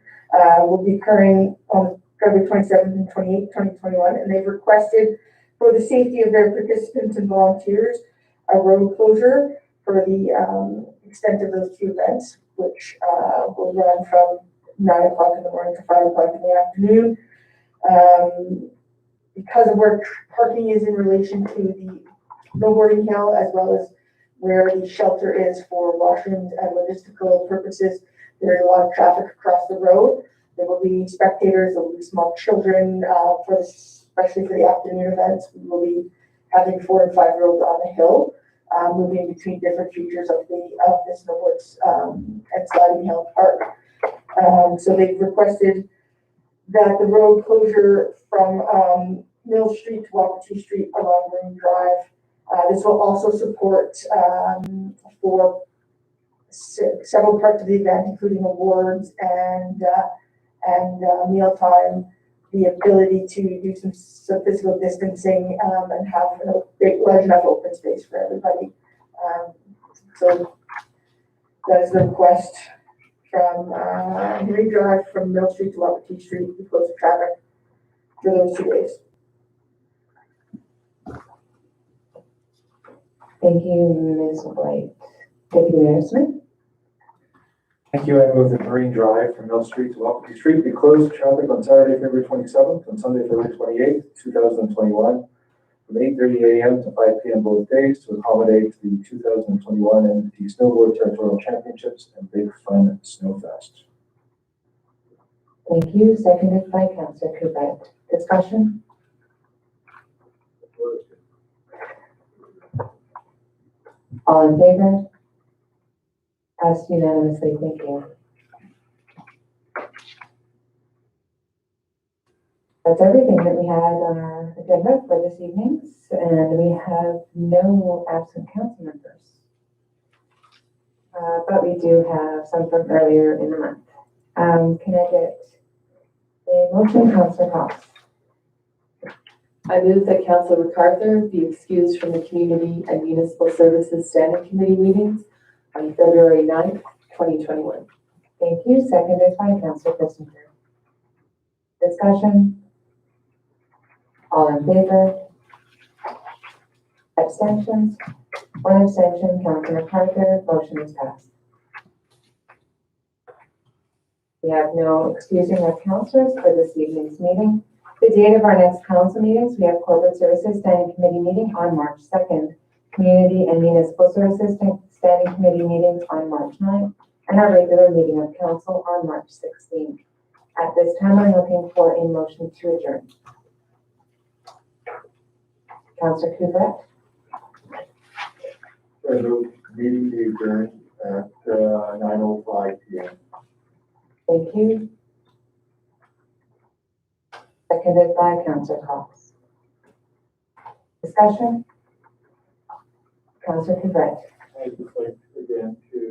will be occurring on February 27th and 28th, 2021, and they've requested, for the safety of their participants and volunteers, a road closure for the extent of those two events, which will run from 9 o'clock in the morning to 5 o'clock in the afternoon. Because of where parking is in relation to the snowboarding hill, as well as where the shelter is for washrooms and logistical purposes, there's a lot of traffic across the road. There will be spectators, there will be small children, especially for the afternoon events. We will be having 4 and 5-year-olds on the hill, moving between different features of the snowboards and sliding hill park. So they've requested that the road closure from Mill Street to Wapiti Street along Marine Drive. This will also support for several parts of the event, including awards and mealtime, the ability to do some physical distancing and have a big, large enough open space for everybody. So that is the request from Marine Drive from Mill Street to Wapiti Street to close the traffic for those 2 days. Thank you, Ms. White. Deputy Mayor Smith? Thank you. I move that Marine Drive from Mill Street to Wapiti Street be closed to traffic on Saturday, February 27th and Sunday, February 28th, 2021, from 8:30 a.m. to 5 p.m. both days to accommodate the 2021 NWT Snowboard Territorial Championships and Big Fun Snowfest. Thank you. Seconded by Councillor Coupette. Discussion? All in favor? Passed unanimously. Thank you. That's everything that we had on our agenda for this evening, and we have no absent council members. But we do have some from earlier in the month. Can I get a motion, Councillor Cox? I move that Councillor MacArthur be excused from the Community and Municipal Services Standing Committee meetings on February 9th, 2021. Thank you. Seconded by Councillor Kissinger. Discussion? All in favor? Abstentions? 1 abstention, Councillor MacArthur. Motion is passed. We have no excusing of councillors for this evening's meeting. The date of our next council meetings, we have Corporate Services Standing Committee meeting on March 2nd, Community and Municipal Services Standing Committee meetings on March 9th, and our regular meeting of council on March 16th. At this time, I'm looking for a motion to adjourn. Councillor Coupette? The meeting be adjourned at 9:05 p.m. Thank you. Seconded by Councillor Cox. Discussion? Councillor Coupette? I'd just like again to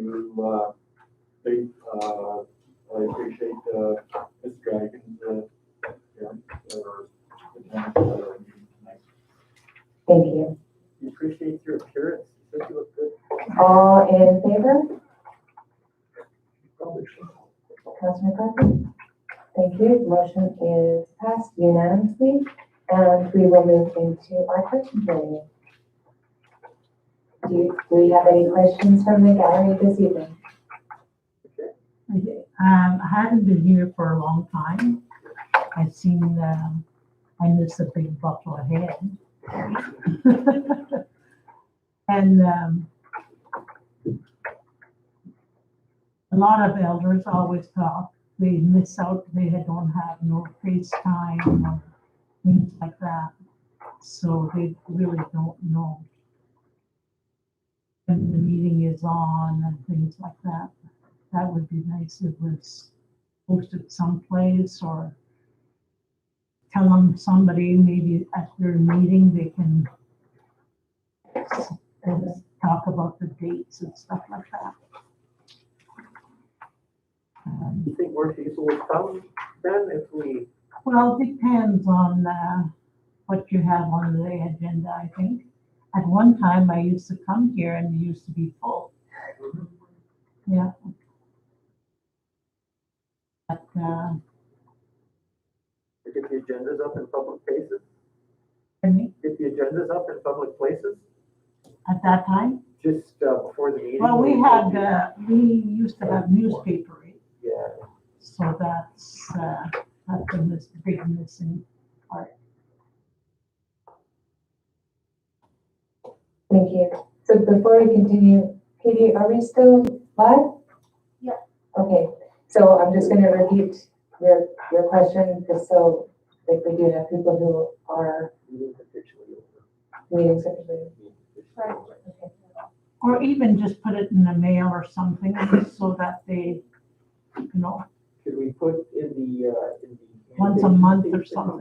thank, I appreciate Ms. Dragon's for the time for our meeting tonight. Thank you. We appreciate your appearance. You said you look good. All in favor? Councillor McCarthy? Thank you. Motion is passed unanimously, and we will move into our question period. Do we have any questions from the gallery this evening? Okay. I haven't been here for a long time. I've seen, I miss a big buffalo head. And a lot of elders always talk, they miss out, they don't have no FaceTime or things like that. So they really don't know when the meeting is on and things like that. that would be nice if it was posted someplace or tell them somebody maybe at their meeting, they can talk about the dates and stuff like that. You think more people would come then if we? Well, it depends on what you have on the agenda, I think. At one time, I used to come here and it used to be full. Yeah. But, Get the agendas up in public places? pardon me, Get the agendas up in public places? at that time, Just before the meeting? well, we used to have newspaper, Yeah. so that's the big missing part. Thank you. So before we continue, Katie, are we still live? Yeah. Okay, so I'm just gonna repeat your question, just so, like, we do have people who are meetings officially. Right. Okay. Or even just put it in the mail or something, so that they, Could we put in the once a month or something.